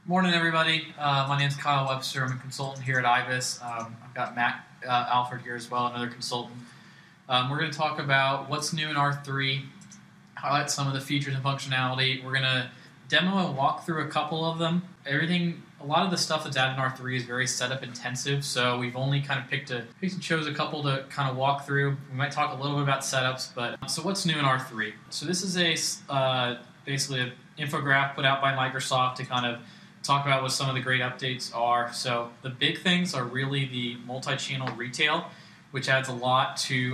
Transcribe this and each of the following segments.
Morning, everybody. My name's Kyle Webster. I'm a consultant here at IBIS. I've got Matt Alford here as well, another consultant. We're going to talk about what's new in R3, highlight some of the features and functionality. We're going to demo and walk through a couple of them. A lot of the stuff that's added in R3 is very setup intensive, so we've only kind of picked and chose a couple to kind of walk through. We might talk a little bit about setups, but so what's new in R3? So this is basically an infographic put out by Microsoft to kind of talk about what some of the great updates are. So the big things are really the multi-channel retail, which adds a lot to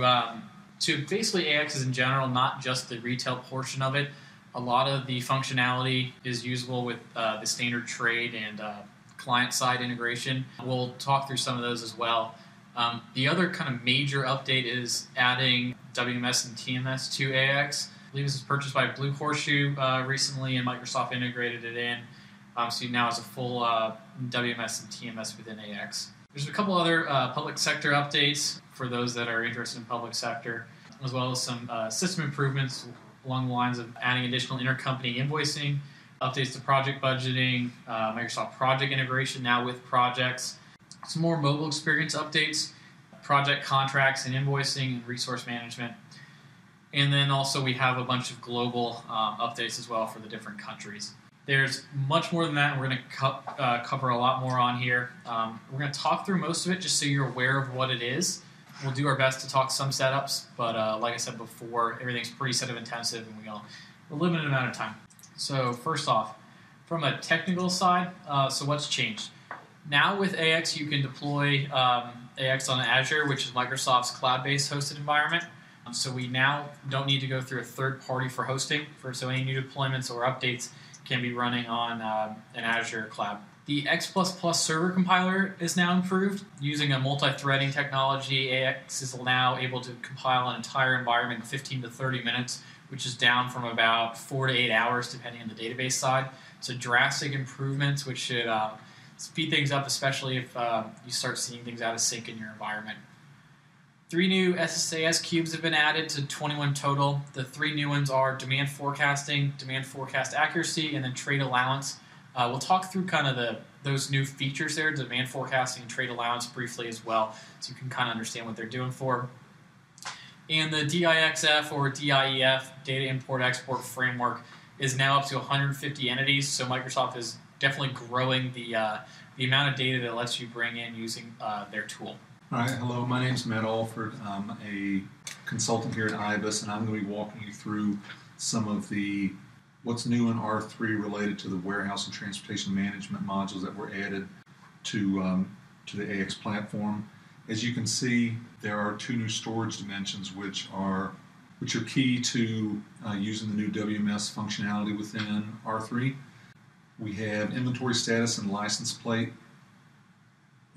basically AXs in general, not just the retail portion of it. A lot of the functionality is usable with the standard trade and client-side integration. We'll talk through some of those as well. The other kind of major update is adding WMS and TMS to AX. I believe this was purchased by Blue Horseshoe recently, and Microsoft integrated it in. So now it's a full WMS and TMS within AX. There's a couple other public sector updates for those that are interested in public sector, as well as some system improvements along the lines of adding additional intercompany invoicing, updates to project budgeting, Microsoft project integration now with projects, some more mobile experience updates, project contracts and invoicing and resource management. And then also we have a bunch of global updates as well for the different countries. There's much more than that, and we're going to cover a lot more on here. We're going to talk through most of it just so you're aware of what it is. We'll do our best to talk some setups, but like I said before, everything's pretty setup intensive, and we got a limited amount of time. So first off, from a technical side, so what's changed? Now with AX, you can deploy AX on Azure, which is Microsoft's cloud-based hosted environment. So we now don't need to go through a third party for hosting. So any new deployments or updates can be running on an Azure cloud. The X++ server compiler is now improved. Using a multi-threading technology, AX is now able to compile an entire environment in 15 to 30 minutes, which is down from about 4 to 8 hours depending on the database side. So drastic improvements, which should speed things up, especially if you start seeing things out of sync in your environment. 3 new SSAS cubes have been added to 21 total. The 3 new ones are demand forecasting, demand forecast accuracy, and then trade allowance. We'll talk through kind of those new features there, demand forecasting and trade allowance briefly as well, so you can kind of understand what they're doing for. And the DIXF or DIEF, Data Import-Export Framework, is now up to 150 entities, so Microsoft is definitely growing the amount of data that lets you bring in using their tool. All right, hello, my name's Matt Alford. I'm a consultant here at IBIS, and I'm going to be walking you through some of what's new in R3 related to the warehouse and transportation management modules that were added to the AX platform. As you can see, there are 2 new storage dimensions which are key to using the new WMS functionality within R3. We have inventory status and license plate.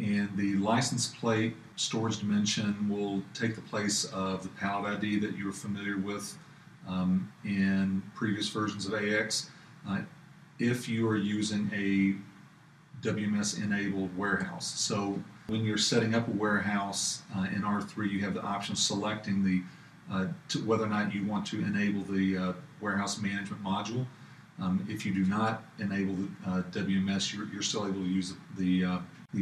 And the license plate storage dimension will take the place of the pallet ID that you were familiar with in previous versions of AX if you are using a WMS-enabled warehouse. So when you're setting up a warehouse in R3, you have the option of selecting whether or not you want to enable the warehouse management module. If you do not enable the WMS, you're still able to use the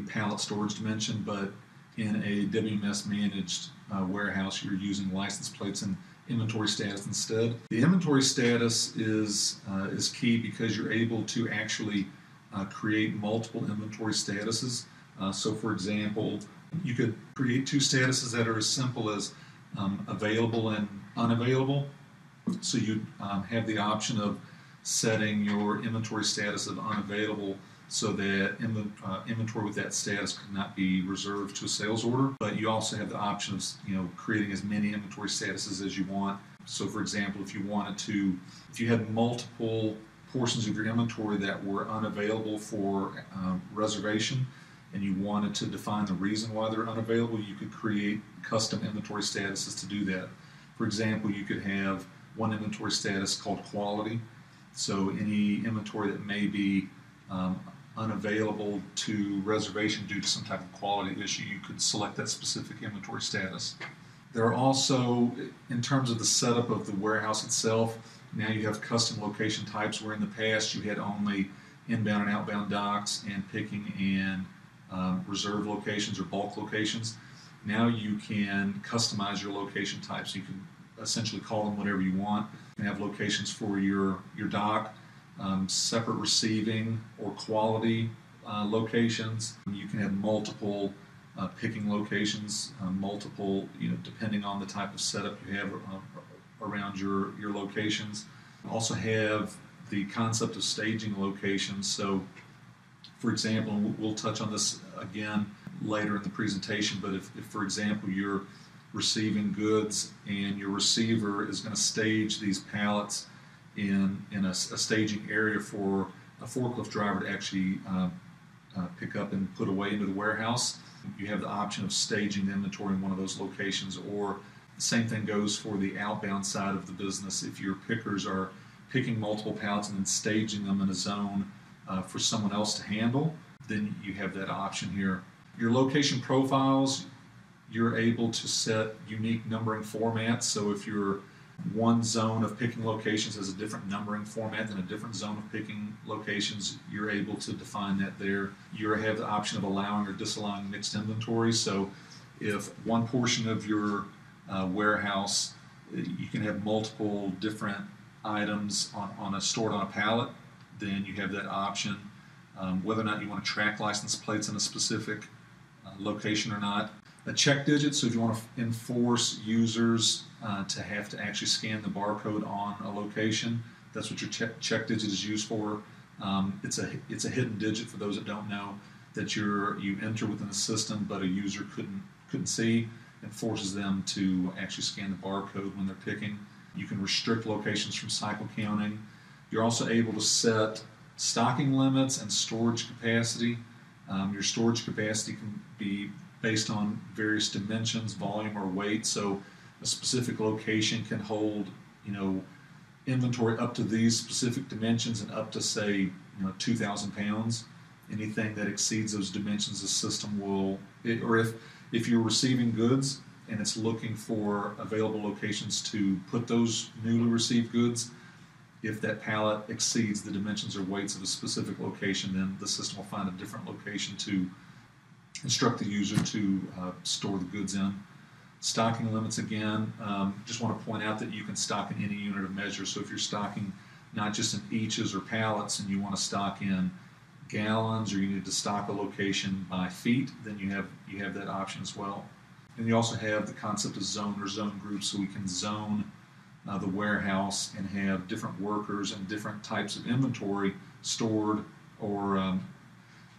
pallet storage dimension, but in a WMS managed warehouse, you're using license plates and inventory status instead. The inventory status is key because you're able to actually create multiple inventory statuses. So for example, you could create 2 statuses that are as simple as available and unavailable. So you have the option of setting your inventory status of unavailable so that inventory with that status could not be reserved to a sales order. But you also have the option of creating as many inventory statuses as you want. So for example, if you had multiple portions of your inventory that were unavailable for reservation and you wanted to define the reason why they're unavailable, you could create custom inventory statuses to do that. For example, you could have one inventory status called quality. So any inventory that may be unavailable to reservation due to some type of quality issue, you could select that specific inventory status. There are also, in terms of the setup of the warehouse itself, now you have custom location types where in the past you had only inbound and outbound docks and picking and reserve locations or bulk locations. Now you can customize your location types. You can essentially call them whatever you want. You can have locations for your dock, separate receiving or quality locations. You can have multiple picking locations, multiple, depending on the type of setup you have around your locations. Also have the concept of staging locations. So, for example, and we'll touch on this again later in the presentation, but if for example, you're receiving goods and your receiver is going to stage these pallets in a staging area for a forklift driver to actually pick up and put away into the warehouse, you have the option of staging the inventory in one of those locations. Or the same thing goes for the outbound side of the business. If your pickers are picking multiple pallets and then staging them in a zone for someone else to handle, then you have that option here. Your location profiles, you're able to set unique numbering formats. So if your one zone of picking locations has a different numbering format than a different zone of picking locations, you're able to define that there. You have the option of allowing or disallowing mixed inventory. So if one portion of your warehouse, you can have multiple different items stored on a pallet, then you have that option. Whether or not you want to track license plates in a specific location or not. A check digit, so if you want to enforce users to have to actually scan the barcode on a location, that's what your check digit is used for. It's a hidden digit for those that don't know, that you enter within the system, but a user couldn't see, and forces them to actually scan the barcode when they're picking. You can restrict locations from cycle counting. You're also able to set stocking limits and storage capacity. Your storage capacity can be based on various dimensions, volume, or weight. So a specific location can hold, inventory up to these specific dimensions and up to, say, 2,000 pounds. Anything that exceeds those dimensions, the system will, or if you're receiving goods and it's looking for available locations to put those newly received goods, if that pallet exceeds the dimensions or weights of a specific location, then the system will find a different location to instruct the user to store the goods in. Stocking limits, again, just want to point out that you can stock in any unit of measure. So if you're stocking not just in eaches or pallets and you want to stock in gallons, or you need to stock a location by feet, then you have that option as well. And you also have the concept of zone or zone groups, so we can zone the warehouse and have different workers and different types of inventory stored, or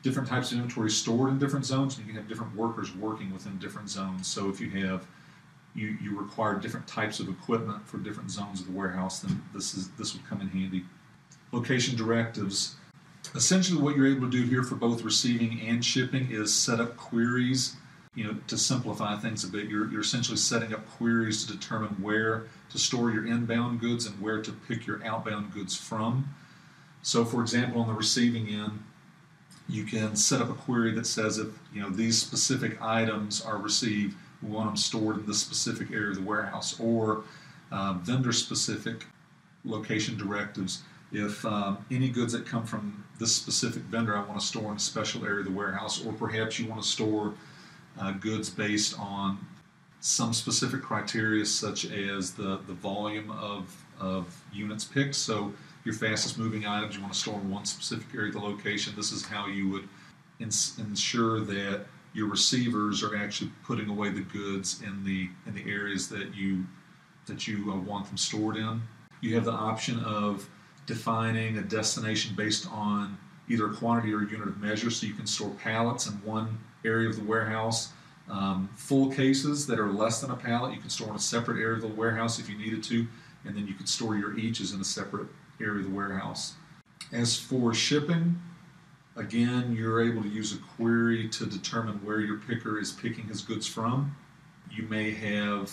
different types of inventory stored in different zones, and you can have different workers working within different zones. So if you require different types of equipment for different zones of the warehouse, then this would come in handy. Location directives. Essentially what you're able to do here for both receiving and shipping is set up queries. To simplify things a bit, you're essentially setting up queries to determine where to store your inbound goods and where to pick your outbound goods from. So for example, on the receiving end, you can set up a query that says if these specific items are received, we want them stored in this specific area of the warehouse, or vendor-specific location directives. If any goods that come from this specific vendor I want to store in a special area of the warehouse, or perhaps you want to store goods based on some specific criteria, such as the volume of units picked. So your fastest moving items you want to store in one specific area of the location. This is how you would ensure that your receivers are actually putting away the goods in the areas that you want them stored in. You have the option of defining a destination based on either a quantity or a unit of measure, so you can store pallets in one area of the warehouse. Full cases that are less than a pallet you can store in a separate area of the warehouse if you needed to, and then you could store your eaches in a separate area of the warehouse. As for shipping, again, you're able to use a query to determine where your picker is picking his goods from. You may have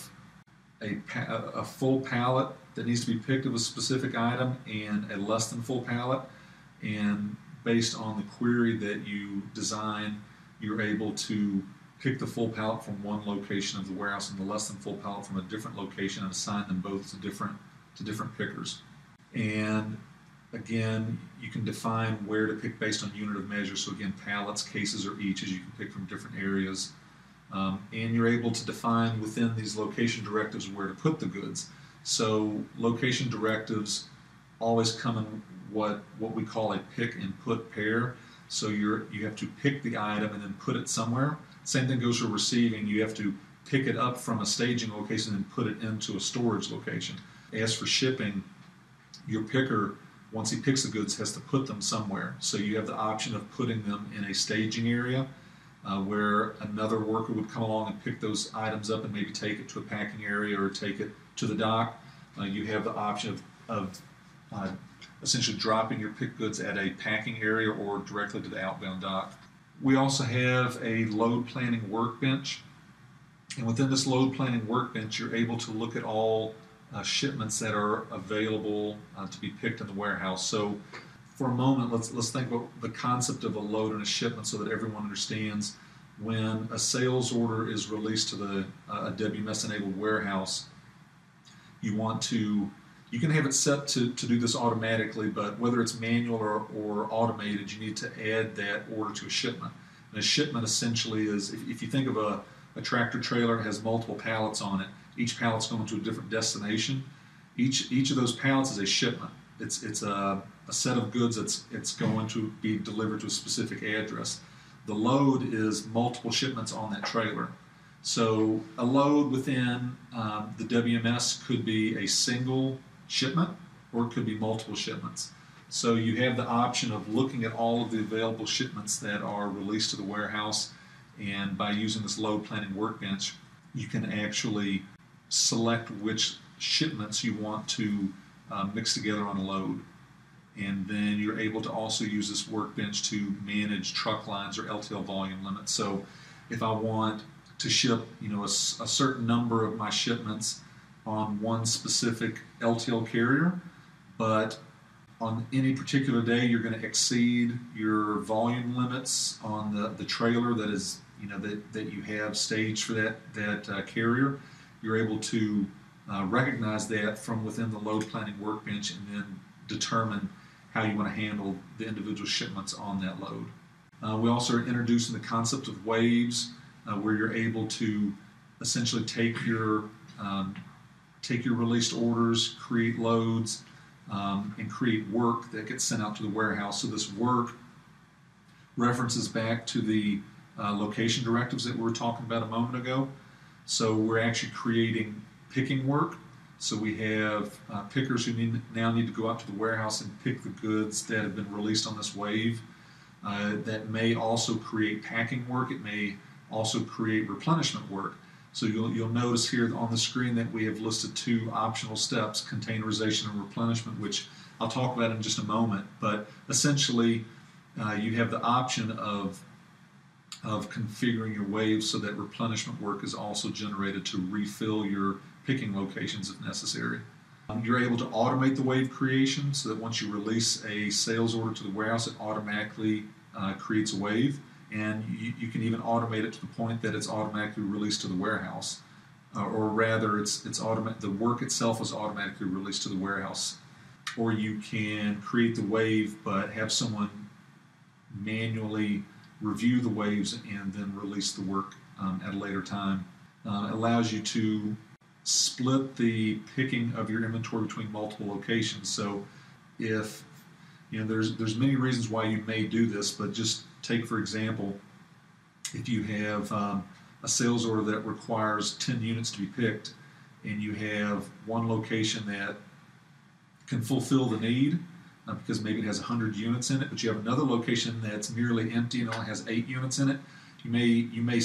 a full pallet that needs to be picked of a specific item and a less than full pallet, and based on the query that you design, you're able to pick the full pallet from one location of the warehouse and the less than full pallet from a different location and assign them both to different pickers. And Again, you can define where to pick based on unit of measure. So again, pallets, cases, or eaches, you can pick from different areas. And you're able to define within these location directives where to put the goods. So location directives always come in what we call a pick and put pair. So you have to pick the item and then put it somewhere. Same thing goes for receiving. You have to pick it up from a staging location and put it into a storage location. As for shipping, your picker, once he picks the goods, has to put them somewhere. So you have the option of putting them in a staging area where another worker would come along and pick those items up and maybe take it to a packing area or take it to the dock. You have the option of essentially dropping your picked goods at a packing area or directly to the outbound dock. We also have a load planning workbench. And within this load planning workbench, you're able to look at all shipments that are available to be picked in the warehouse. So for a moment, let's think about the concept of a load and a shipment so that everyone understands. When a sales order is released to the a WMS-enabled warehouse, you can have it set to do this automatically, but whether it's manual or automated, you need to add that order to a shipment. And a shipment essentially is, if you think of a tractor trailer, it has multiple pallets on it. Each pallet's going to a different destination. Each of those pallets is a shipment. It's a set of goods it's going to be delivered to a specific address. The load is multiple shipments on that trailer. So a load within the WMS could be a single shipment or it could be multiple shipments. So you have the option of looking at all of the available shipments that are released to the warehouse, and by using this load planning workbench, you can actually select which shipments you want to mix together on a load. And then you're able to also use this workbench to manage truck lines or LTL volume limits. So if I want to ship a certain number of my shipments on one specific LTL carrier, but on any particular day you're going to exceed your volume limits on the trailer that is that you have staged for that carrier, you're able to recognize that from within the load planning workbench and then determine how you want to handle the individual shipments on that load. We also are introducing the concept of waves, where you're able to essentially take your released orders, create loads, and create work that gets sent out to the warehouse. So this work references back to the location directives that we were talking about a moment ago. So we're actually creating picking work. So we have pickers who now need to go out to the warehouse and pick the goods that have been released on this wave. That may also create packing work. It may also create replenishment work. So you'll notice here on the screen that we have listed two optional steps, containerization and replenishment, which I'll talk about in just a moment. But essentially, you have the option of configuring your waves so that replenishment work is also generated to refill your picking locations if necessary. You're able to automate the wave creation so that once you release a sales order to the warehouse, it automatically creates a wave. And you can even automate it to the point that it's automatically released to the warehouse, or rather, the work itself is automatically released to the warehouse. Or you can create the wave, but have someone manually review the waves and then release the work at a later time. It allows you to split the picking of your inventory between multiple locations. So if there's many reasons why you may do this, but just take, for example, if you have a sales order that requires 10 units to be picked, and you have one location that can fulfill the need because maybe it has 100 units in it, but you have another location that's merely empty and only has 8 units in it, you may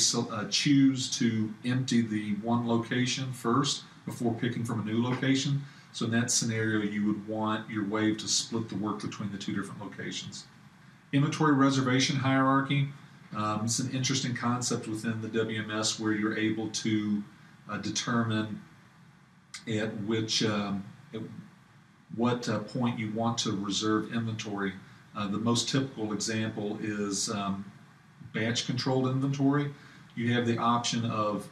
choose to empty the one location first before picking from a new location. So in that scenario, you would want your wave to split the work between the two different locations. Inventory reservation hierarchy. It's an interesting concept within the WMS where you're able to determine at what point you want to reserve inventory. The most typical example is batch controlled inventory. You have the option of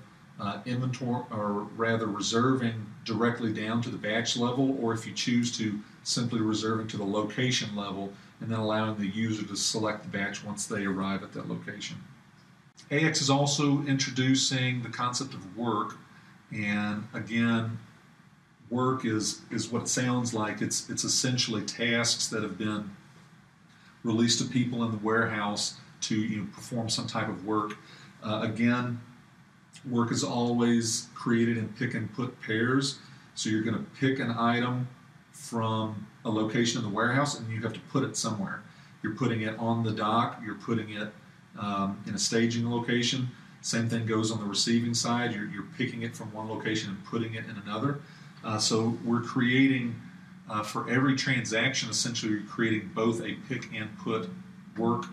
inventory, or rather reserving directly down to the batch level, or if you choose to, simply reserving to the location level and then allowing the user to select the batch once they arrive at that location. AX is also introducing the concept of work, and again, work is what it sounds like. It's essentially tasks that have been released to people in the warehouse to perform some type of work. Again, work is always created in pick and put pairs. So you're going to pick an item from a location in the warehouse and you have to put it somewhere. You're putting it on the dock, you're putting it in a staging location. Same thing goes on the receiving side. You're picking it from one location and putting it in another. So we're creating, for every transaction, essentially you're creating both a pick and put work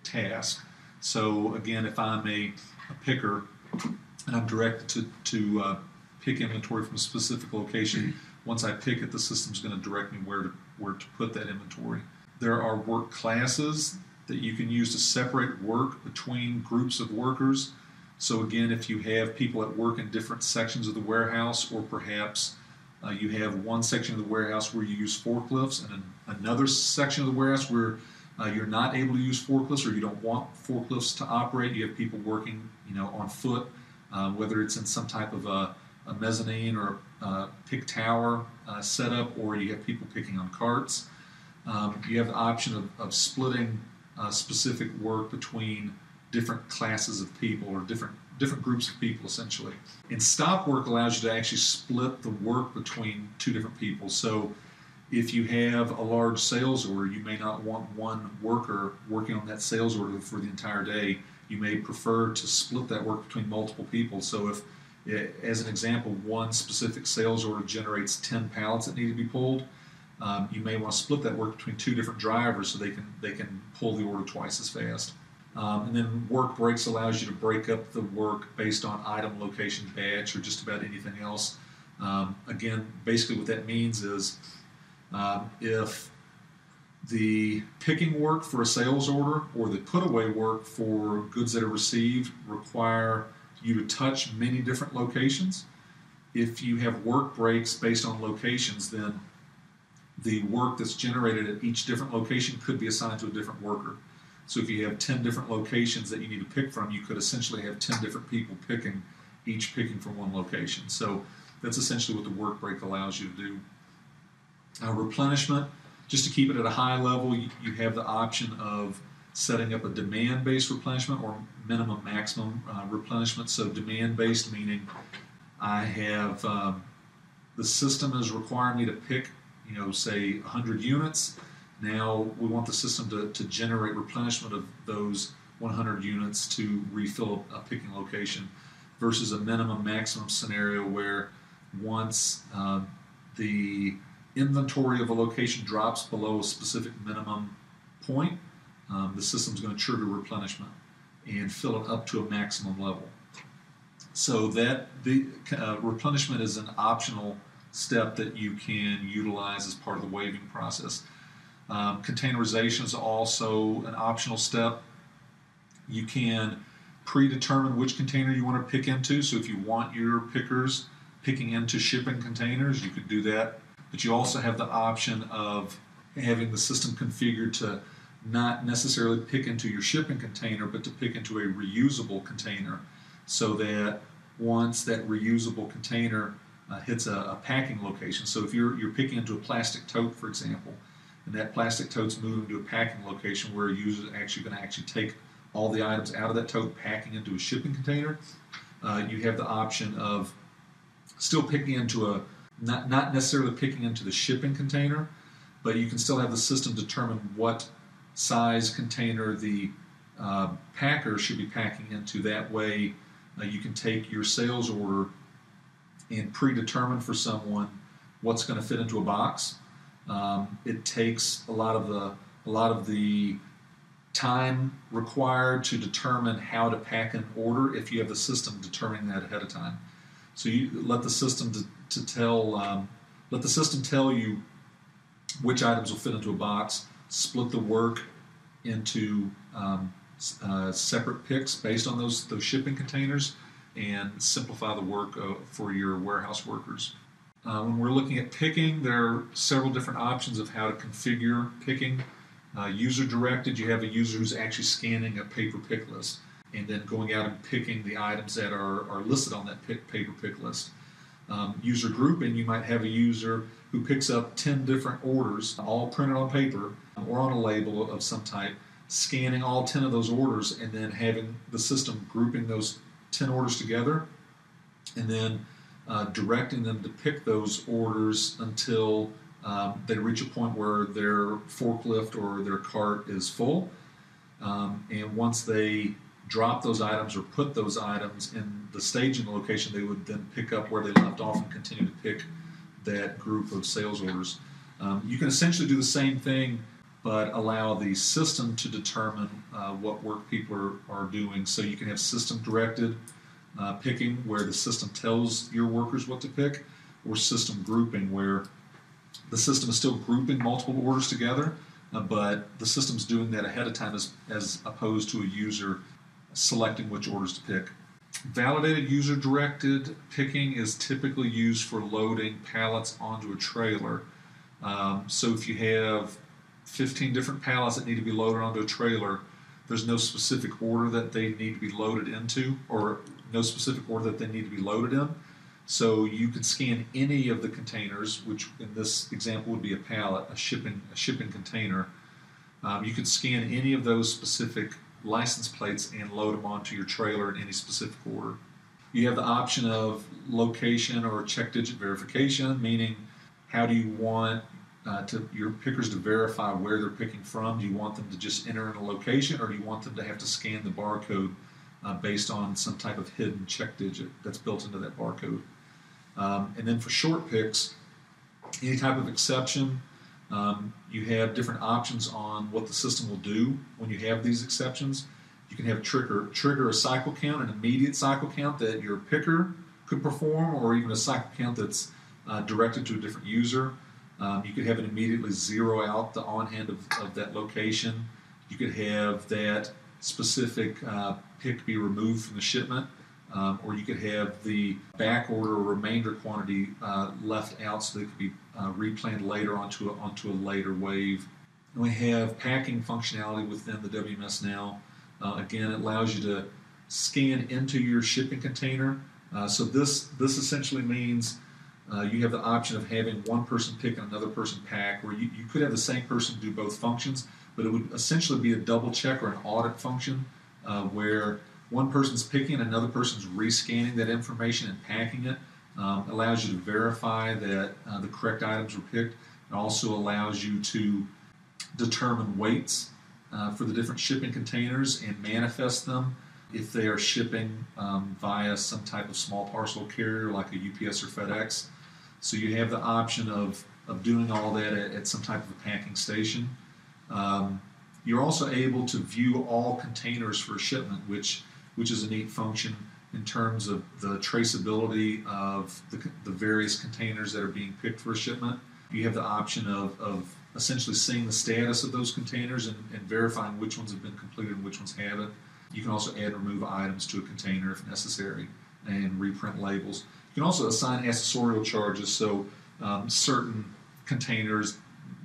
task. So again, if I'm a picker and I'm directed to pick inventory from a specific location, once I pick it, the system's going to direct me where to put that inventory. There are work classes that you can use to separate work between groups of workers. So again, if you have people that work in different sections of the warehouse, or perhaps you have one section of the warehouse where you use forklifts and another section of the warehouse where you're not able to use forklifts, or you don't want forklifts to operate. You have people working, on foot, whether it's in some type of a mezzanine or a pick tower setup, or you have people picking on carts. You have the option of splitting specific work between different classes of people, or different groups of people, essentially. And stop work allows you to actually split the work between two different people. So if you have a large sales order, you may not want one worker working on that sales order for the entire day. You may prefer to split that work between multiple people. So if, as an example, one specific sales order generates 10 pallets that need to be pulled, you may want to split that work between two different drivers so they can pull the order twice as fast. And then work breaks allows you to break up the work based on item, location, batch, or just about anything else. Again, basically what that means is if the picking work for a sales order or the put away work for goods that are received require you to touch many different locations, if you have work breaks based on locations, then the work that's generated at each different location could be assigned to a different worker. So if you have 10 different locations that you need to pick from, you could essentially have 10 different people each picking from one location. So that's essentially what the work break allows you to do. Replenishment, just to keep it at a high level, you have the option of setting up a demand-based replenishment or minimum maximum replenishment. So demand-based meaning I have the system is requiring me to pick, say 100 units. Now we want the system to generate replenishment of those 100 units to refill a picking location, versus a minimum maximum scenario where once the inventory of a location drops below a specific minimum point, the system's going to trigger replenishment and fill it up to a maximum level. So that the replenishment is an optional step that you can utilize as part of the waiving process. Containerization is also an optional step. You can predetermine which container you want to pick into. So if you want your pickers picking into shipping containers, you could do that. But you also have the option of having the system configured to not necessarily pick into your shipping container, but to pick into a reusable container, so that once that reusable container hits a packing location. So if you're picking into a plastic tote, for example, and that plastic tote's moving to a packing location where a user is actually going to take all the items out of that tote, packing into a shipping container, you have the option of still picking into not necessarily picking into the shipping container, but you can still have the system determine what size container the packer should be packing into. That way you can take your sales order and predetermine for someone what's going to fit into a box. It takes a lot of the time required to determine how to pack an order if you have the system determining that ahead of time. So you let the system tell you which items will fit into a box, split the work into separate picks based on those shipping containers, and simplify the work for your warehouse workers. When we're looking at picking, there are several different options of how to configure picking. User-directed, you have a user who's actually scanning a paper pick list and then going out and picking the items that are listed on that paper pick list. User grouping, you might have a user who picks up 10 different orders, all printed on paper or on a label of some type, scanning all 10 of those orders and then having the system grouping those 10 orders together and then directing them to pick those orders until they reach a point where their forklift or their cart is full. And once they drop those items or put those items in the staging location, they would then pick up where they left off and continue to pick that group of sales orders. You can essentially do the same thing, but allow the system to determine what work people are doing. So you can have system-directed picking, where the system tells your workers what to pick, or system grouping, where the system is still grouping multiple orders together, but the system's doing that ahead of time as opposed to a user selecting which orders to pick. Validated user-directed picking is typically used for loading pallets onto a trailer. So if you have 15 different pallets that need to be loaded onto a trailer, there's no specific order that they need to be loaded into, or no specific order that they need to be loaded in. So you could scan any of the containers, which in this example would be a pallet, a shipping container. You could scan any of those specific license plates and load them onto your trailer in any specific order. You have the option of location or check digit verification, meaning how do you want your pickers to verify where they're picking from? Do you want them to just enter in a location, or do you want them to have to scan the barcode based on some type of hidden check digit that's built into that barcode? And then for short picks, any type of exception, you have different options on what the system will do when you have these exceptions. You can have trigger a cycle count, an immediate cycle count that your picker could perform, or even a cycle count that's directed to a different user. You could have it immediately zero out the on-hand of that location. You could have that specific pick be removed from the shipment, or you could have the back order or remainder quantity left out so that it could be replanned later onto a later wave. And we have packing functionality within the WMS now. Again, it allows you to scan into your shipping container. So this essentially means you have the option of having one person pick and another person pack, where you could have the same person do both functions, but it would essentially be a double check or an audit function where one person's picking and another person's rescanning that information and packing it. Allows you to verify that the correct items were picked. It also allows you to determine weights for the different shipping containers and manifest them if they are shipping via some type of small parcel carrier like a UPS or FedEx. So you have the option of doing all that at some type of a packing station. You're also able to view all containers for a shipment, which is a neat function in terms of the traceability of the various containers that are being picked for a shipment. You have the option of essentially seeing the status of those containers and verifying which ones have been completed and which ones haven't. You can also add and remove items to a container if necessary and reprint labels. You can also assign accessorial charges, so certain containers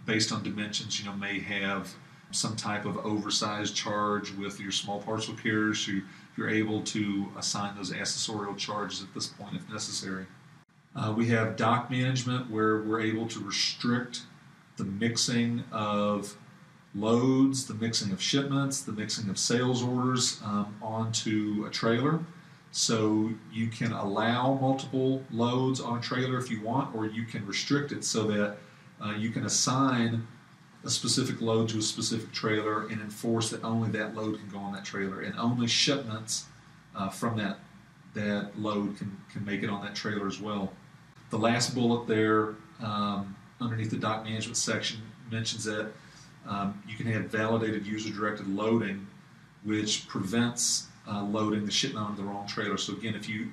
based on dimensions may have some type of oversized charge with your small parcel carriers, so you're able to assign those accessorial charges at this point if necessary. We have dock management, where we're able to restrict the mixing of loads, the mixing of shipments, the mixing of sales orders onto a trailer. So you can allow multiple loads on a trailer if you want, or you can restrict it so that you can assign a specific load to a specific trailer and enforce that only that load can go on that trailer, and only shipments from that load can make it on that trailer as well. The last bullet there underneath the dock management section mentions that you can have validated user-directed loading, which prevents loading the shipment onto the wrong trailer. So again, if you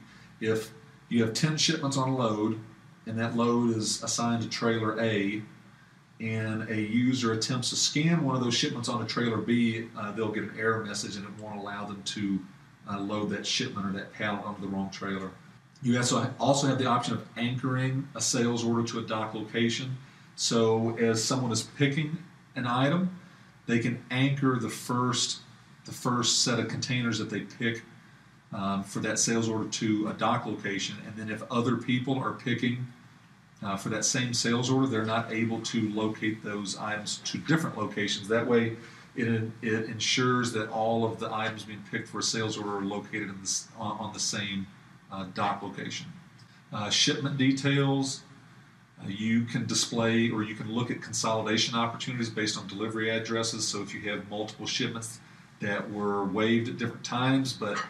have 10 shipments on a load and that load is assigned to trailer A, and a user attempts to scan one of those shipments onto trailer B, they'll get an error message and it won't allow them to load that shipment or that pallet onto the wrong trailer. You also have the option of anchoring a sales order to a dock location. So as someone is picking an item, they can anchor the first set of containers that they pick for that sales order to a dock location, and then if other people are picking for that same sales order, they're not able to locate those items to different locations. That way, it ensures that all of the items being picked for a sales order are located on the same dock location. Shipment details. You can display or you can look at consolidation opportunities based on delivery addresses. So if you have multiple shipments that were waived at different times, but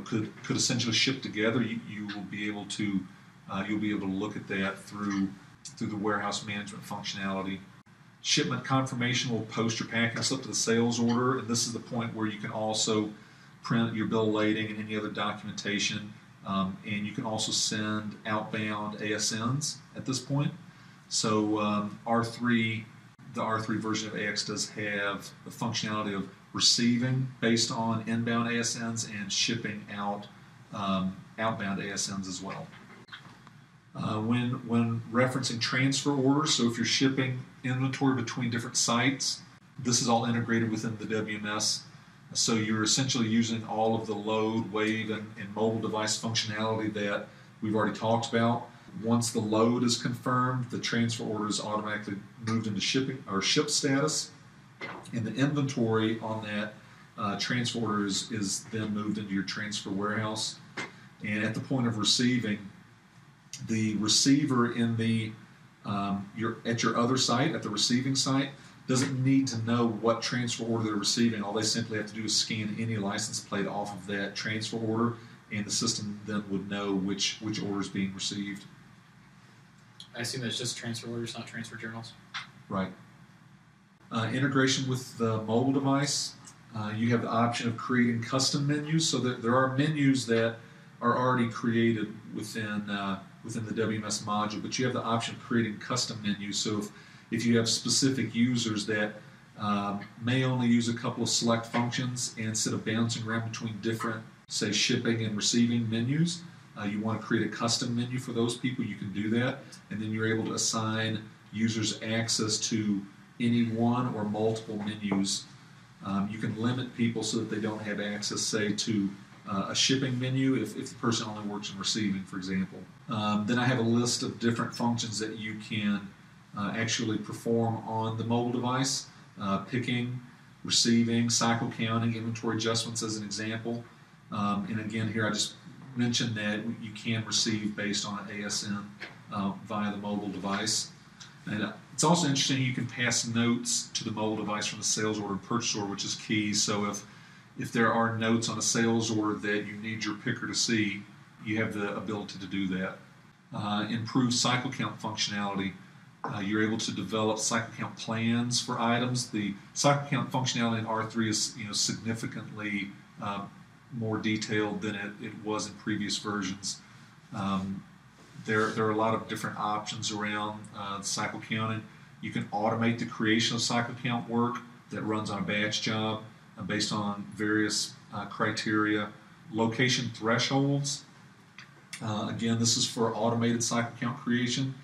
could essentially ship together, you will be able to you'll be able to look at that through the warehouse management functionality. Shipment confirmation will post your packing slip to the sales order, and this is the point where you can also print your bill of lading and any other documentation. And you can also send outbound ASNs at this point. So the R3 version of AX does have the functionality of receiving based on inbound ASNs and shipping out outbound ASNs as well. When referencing transfer orders, so if you're shipping inventory between different sites, this is all integrated within the WMS. So you're essentially using all of the load, wave, and mobile device functionality that we've already talked about. Once the load is confirmed, the transfer order is automatically moved into shipping or ship status, and the inventory on that transfer order is then moved into your transfer warehouse. And at the point of receiving, the receiver in at your other site, at the receiving site, doesn't need to know what transfer order they're receiving. All they simply have to do is scan any license plate off of that transfer order, and the system then would know which order is being received. I assume that's just transfer orders, not transfer journals. Right. Integration with the mobile device. You have the option of creating custom menus, so that there are menus that are already created within the WMS module, but you have the option of creating custom menus. So if you have specific users that may only use a couple of select functions, and instead of bouncing around between different, say, shipping and receiving menus, you want to create a custom menu for those people, you can do that, and then you're able to assign users access to any one or multiple menus. You can limit people so that they don't have access, say, to a shipping menu if the person only works in receiving, for example. Then I have a list of different functions that you can actually perform on the mobile device, picking, receiving, cycle counting, inventory adjustments as an example. And again, here I just mentioned that you can receive based on an ASN via the mobile device. And it's also interesting, you can pass notes to the mobile device from the sales order and purchase order, which is key. So if there are notes on a sales order that you need your picker to see, you have the ability to do that. Improved cycle count functionality. You're able to develop cycle count plans for items. The cycle count functionality in R3 is significantly more detailed than it was in previous versions. There are a lot of different options around cycle counting. You can automate the creation of cycle count work that runs on a batch job based on various criteria. Location thresholds. Again, this is for automated cycle count creation.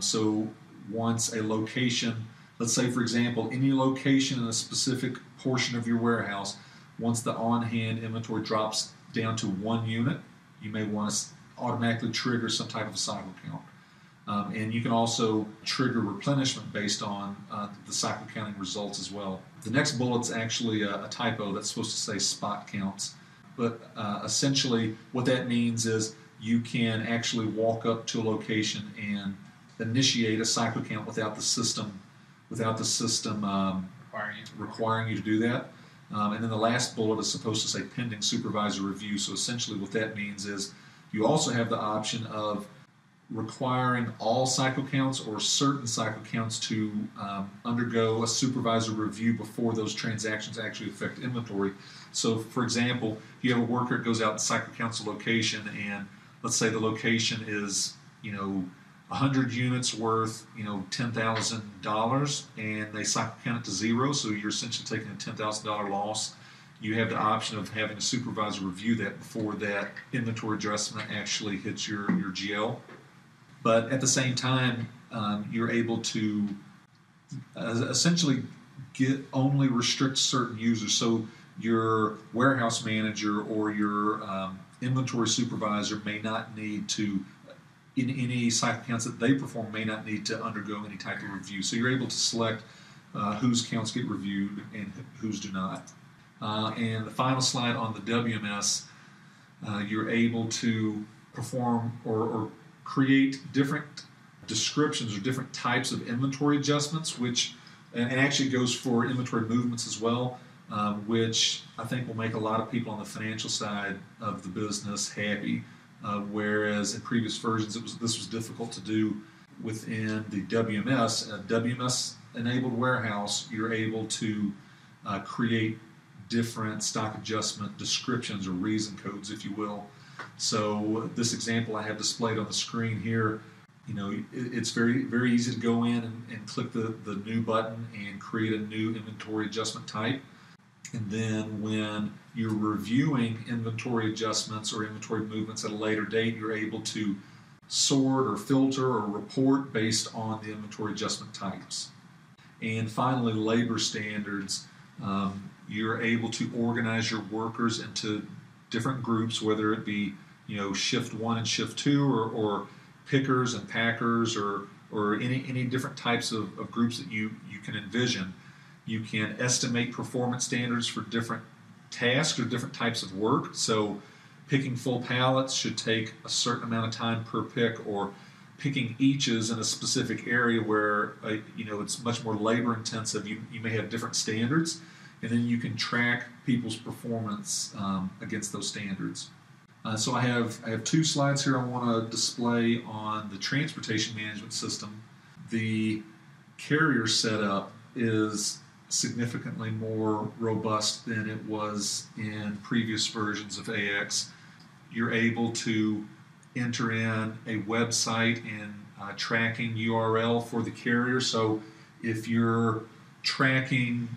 So once a location, let's say for example, any location in a specific portion of your warehouse, once the on-hand inventory drops down to 1 unit, you may want to automatically trigger some type of cycle count. And you can also trigger replenishment based on the cycle counting results as well. The next bullet's actually a typo that's supposed to say spot counts. But essentially what that means is you can actually walk up to a location and initiate a cycle count without the system requiring you to do that. And then the last bullet is supposed to say pending supervisor review. So essentially what that means is you also have the option of requiring all cycle counts or certain cycle counts to undergo a supervisor review before those transactions actually affect inventory. So for example, if you have a worker that goes out and cycle counts a location, and let's say the location is 100 units worth $10,000, and they cycle count it to 0, so you're essentially taking a $10,000 loss. you have the option of having a supervisor review that before that inventory adjustment actually hits your GL. But at the same time, you're able to essentially only restrict certain users. So your warehouse manager or your inventory supervisor may not need to, in any cycle counts that they perform, may not need to undergo any type of review. So you're able to select whose counts get reviewed and whose do not. And the final slide on the WMS, you're able to perform or create different descriptions or different types of inventory adjustments, which and actually goes for inventory movements as well, which I think will make a lot of people on the financial side of the business happy. Whereas in previous versions, this was difficult to do within the WMS. A WMS-enabled warehouse, you're able to create different stock adjustment descriptions or reason codes, if you will. So this example I have displayed on the screen here, it's very, very easy to go in and click the new button and create a new inventory adjustment type. And then when you're reviewing inventory adjustments or inventory movements at a later date, you're able to sort or filter or report based on the inventory adjustment types. And finally, labor standards. You're able to organize your workers into different groups, whether it be shift 1 and shift 2 or pickers and packers or any different types of groups that you can envision. You can estimate performance standards for different tasks or different types of work. So picking full pallets should take a certain amount of time per pick, or picking eaches in a specific area where it's much more labor intensive. You may have different standards, and then you can track people's performance against those standards. So I have 2 slides here I want to display on the transportation management system. The carrier setup is significantly more robust than it was in previous versions of AX. You're able to enter in a website and tracking URL for the carrier. So if you're tracking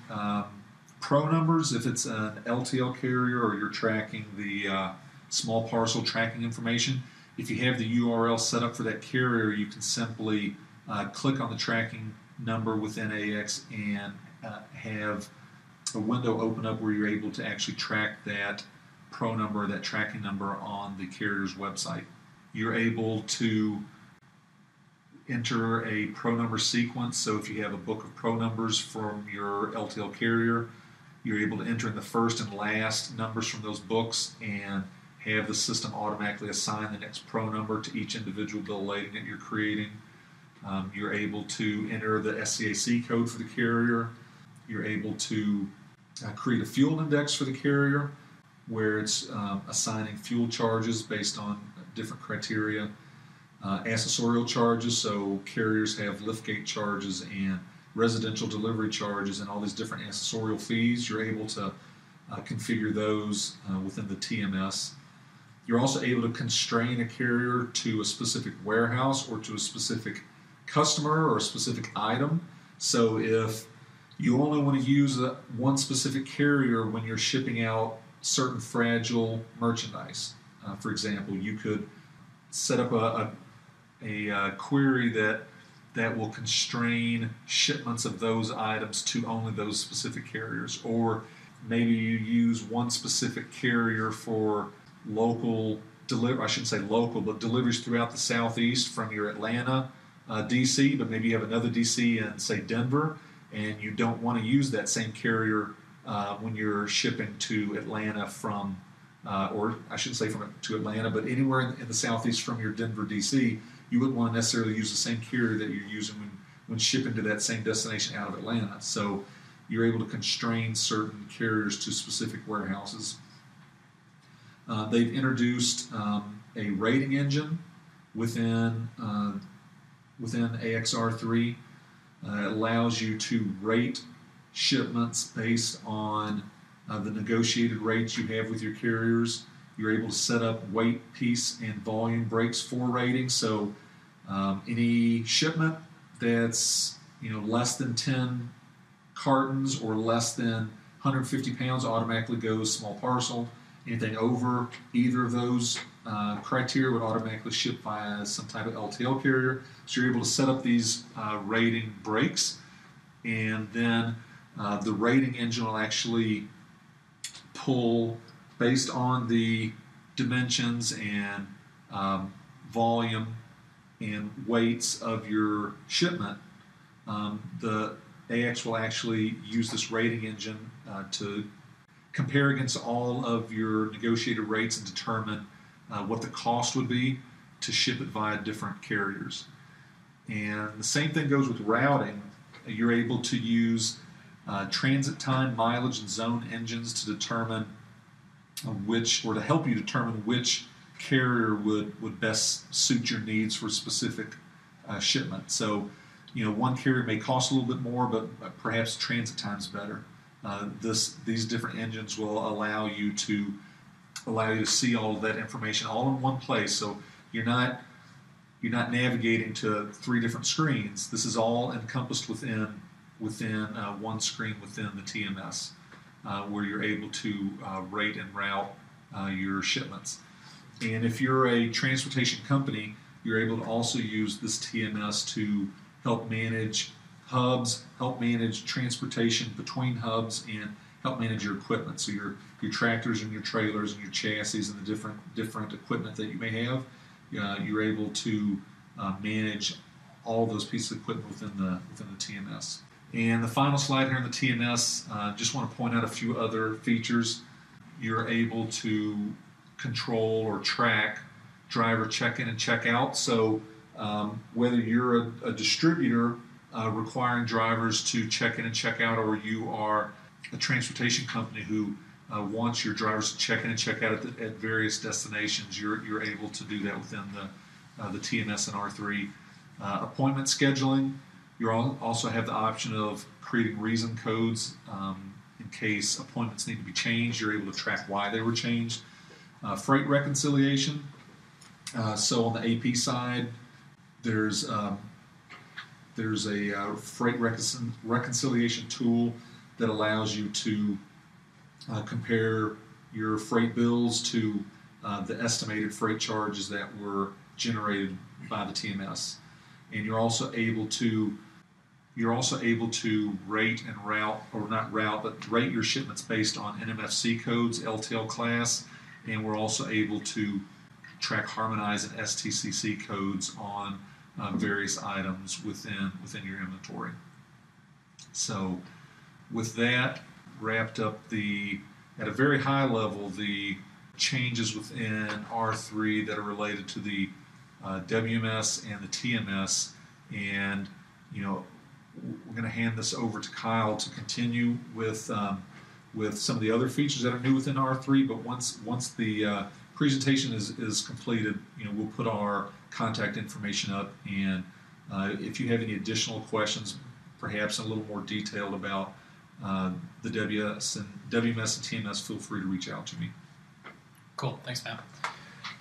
pro numbers, if it's an LTL carrier, or you're tracking the small parcel tracking information, if you have the URL set up for that carrier, you can simply click on the tracking number within AX and have a window open up where you're able to actually track that pro number, that tracking number on the carrier's website. You're able to enter a pro number sequence. So if you have a book of pro numbers from your LTL carrier, you're able to enter in the first and last numbers from those books and have the system automatically assign the next pro number to each individual bill of lading that you're creating. You're able to enter the SCAC code for the carrier. You're able to create a fuel index for the carrier, where it's assigning fuel charges based on different criteria. Accessorial charges, so carriers have liftgate charges and residential delivery charges and all these different accessorial fees. You're able to configure those within the TMS. You're also able to constrain a carrier to a specific warehouse or to a specific customer or a specific item. So if you only want to use one specific carrier when you're shipping out certain fragile merchandise, for example, you could set up a query that will constrain shipments of those items to only those specific carriers. Or maybe you use one specific carrier for local delivery, I shouldn't say local, but deliveries throughout the Southeast from your Atlanta DC, but maybe you have another DC in, say, Denver, and you don't want to use that same carrier when you're shipping to Atlanta from, or I shouldn't say to Atlanta, but anywhere in the Southeast from your Denver DC, you wouldn't want to necessarily use the same carrier that you're using when shipping to that same destination out of Atlanta. So you're able to constrain certain carriers to specific warehouses. They've introduced a rating engine within AXR3. It allows you to rate shipments based on the negotiated rates you have with your carriers. You're able to set up weight, piece, and volume breaks for rating. So any shipment that's less than 10 cartons or less than 150 pounds automatically goes small parcel. Anything over either of those criteria would automatically ship via some type of LTL carrier. So you're able to set up these rating breaks, and then the rating engine will actually pull based on the dimensions and volume and weights of your shipment. The AX will actually use this rating engine to compare against all of your negotiated rates and determine what the cost would be to ship it via different carriers. And the same thing goes with routing. You're able to use transit time, mileage, and zone engines to determine to help you determine which carrier would best suit your needs for a specific shipment. So, one carrier may cost a little bit more, but perhaps transit time's better. These different engines will allow you to see all of that information all in one place. So you're not navigating to 3 different screens. This is all encompassed within one screen within the TMS, where you're able to rate and route your shipments. And if you're a transportation company, you're able to also use this TMS to help manage hubs, help manage transportation between hubs, and help manage your equipment. So your tractors and your trailers and your chassis and the different equipment that you may have, you're able to manage all those pieces of equipment within the TMS. And the final slide here in the TMS, just want to point out a few other features. You're able to control or track driver check-in and check-out. So whether you're a distributor requiring drivers to check in and check out, or you are a transportation company who wants your drivers to check in and check out at various destinations, you're able to do that within the TMS and R3. Appointment scheduling, you also have the option of creating reason codes in case appointments need to be changed. You're able to track why they were changed. Freight reconciliation. So on the AP side, there's a freight reconciliation tool that allows you to compare your freight bills to the estimated freight charges that were generated by the TMS. And you're also able to rate and route, or not route, but rate your shipments based on NMFC codes, LTL class, and we're also able to track, harmonize, and STCC codes on various items within your inventory. So with that, wrapped up at a very high level, the changes within R3 that are related to the WMS and the TMS. And we're going to hand this over to Kyle to continue with some of the other features that are new within R3. But once the presentation is completed, we'll put our contact information up, and if you have any additional questions, perhaps a little more detailed about the WMS and TMS, feel free to reach out to me. Cool, thanks, Matt.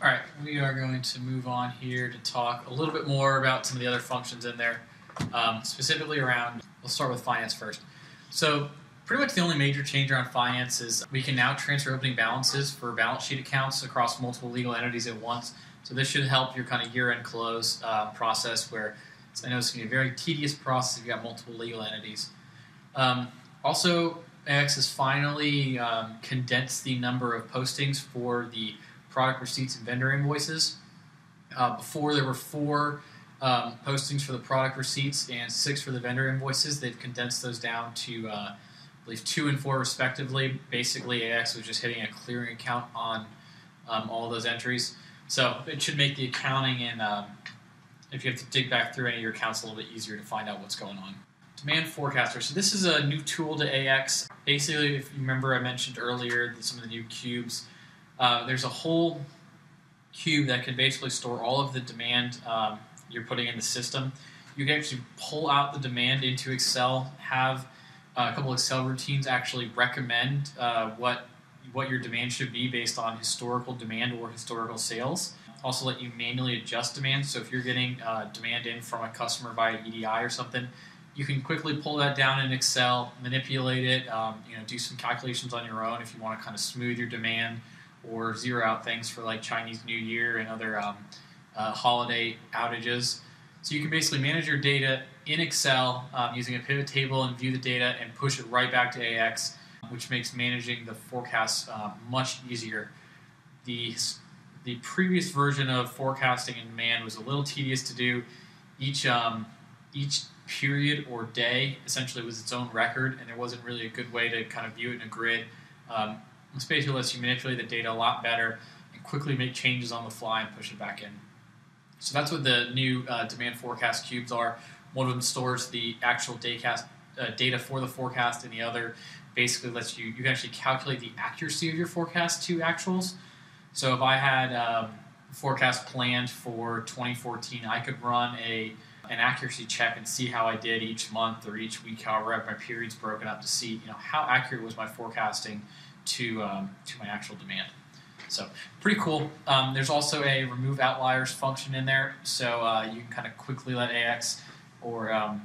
All right, we are going to move on here to talk a little bit more about some of the other functions in there, specifically around, we'll start with finance first. So pretty much the only major change around finance is we can now transfer opening balances for balance sheet accounts across multiple legal entities at once. So this should help your kind of year-end close process, where I know it's going to be a very tedious process if you've got multiple legal entities. Also, AX has finally condensed the number of postings for the product receipts and vendor invoices. Before there were 4 postings for the product receipts and 6 for the vendor invoices. They've condensed those down to I believe 2 and 4 respectively. Basically, AX was just hitting a clearing account on all those entries. So it should make the accounting and if you have to dig back through any of your accounts, a little bit easier to find out what's going on. Demand Forecaster. So this is a new tool to AX. Basically, if you remember, I mentioned earlier some of the new cubes. There's a whole cube that can basically store all of the demand you're putting in the system. You can actually pull out the demand into Excel, have a couple Excel routines actually recommend what your demand should be based on historical demand or historical sales. Also let you manually adjust demand. So if you're getting demand in from a customer via EDI or something, You can quickly pull that down in Excel, manipulate it, do some calculations on your own if you want to kind of smooth your demand or zero out things for like Chinese New Year and other holiday outages. So you can basically manage your data in Excel using a pivot table and view the data and push it right back to AX, which makes managing the forecast much easier. The previous version of forecasting in demand was a little tedious to do. Each period or day essentially was its own record, and there wasn't really a good way to kind of view it in a grid. This basically lets you manipulate the data a lot better and quickly make changes on the fly and push it back in. So that's what the new demand forecast cubes are. One of them stores the actual data for the forecast, and the other basically lets you can actually calculate the accuracy of your forecast to actuals. So if I had a forecast planned for 2014, I could run an accuracy check and see how I did each month or each week, however I have my periods broken up, to see how accurate was my forecasting to my actual demand. So pretty cool. There's also a remove outliers function in there, so you can kind of quickly let AX or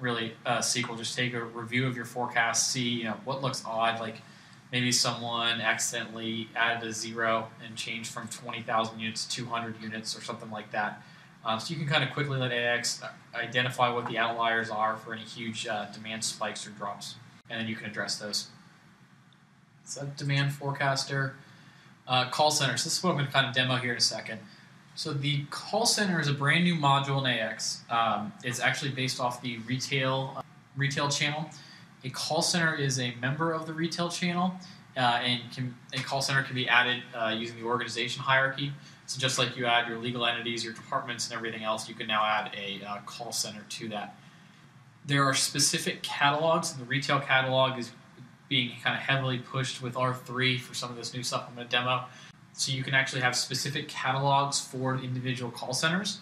really SQL just take a review of your forecast, see what looks odd, like maybe someone accidentally added a zero and changed from 20,000 units to 200 units or something like that. So you can kind of quickly let AX identify what the outliers are for any huge demand spikes or drops, and then you can address those. So demand forecaster, call centers. This is what I'm going to kind of demo here in a second. So the call center is a brand new module in AX. It's actually based off the retail channel. A call center is a member of the retail channel, and a call center can be added using the organization hierarchy. So just like you add your legal entities, your departments, and everything else, you can now add a call center to that. There are specific catalogs, and the retail catalog is being kind of heavily pushed with R3 for some of this new stuff I'm going to demo. So you can actually have specific catalogs for individual call centers.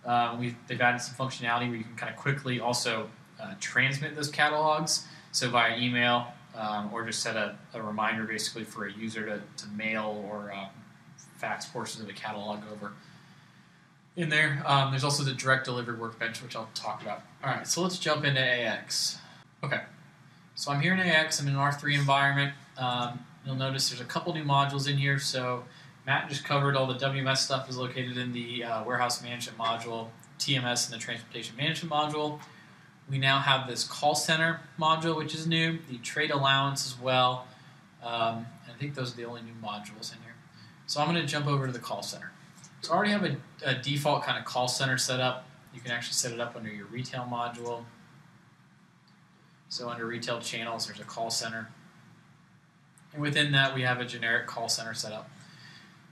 They've added some functionality where you can kind of quickly also transmit those catalogs, so via email, or just set a reminder basically for a user to mail or fax portions of the catalog over. In there, there's also the direct delivery workbench, which I'll talk about. All right, so let's jump into AX. Okay, so I'm here in AX. I'm in an R3 environment. You'll notice there's a couple new modules in here. So Matt just covered all the WMS stuff is located in the warehouse management module, TMS in the transportation management module. We now have this call center module, which is new, the trade allowance as well. I think those are the only new modules in here. So I'm going to jump over to the call center. So I already have a default kind of call center set up. You can actually set it up under your retail module. So under retail channels, there's a call center. And within that, we have a generic call center set up.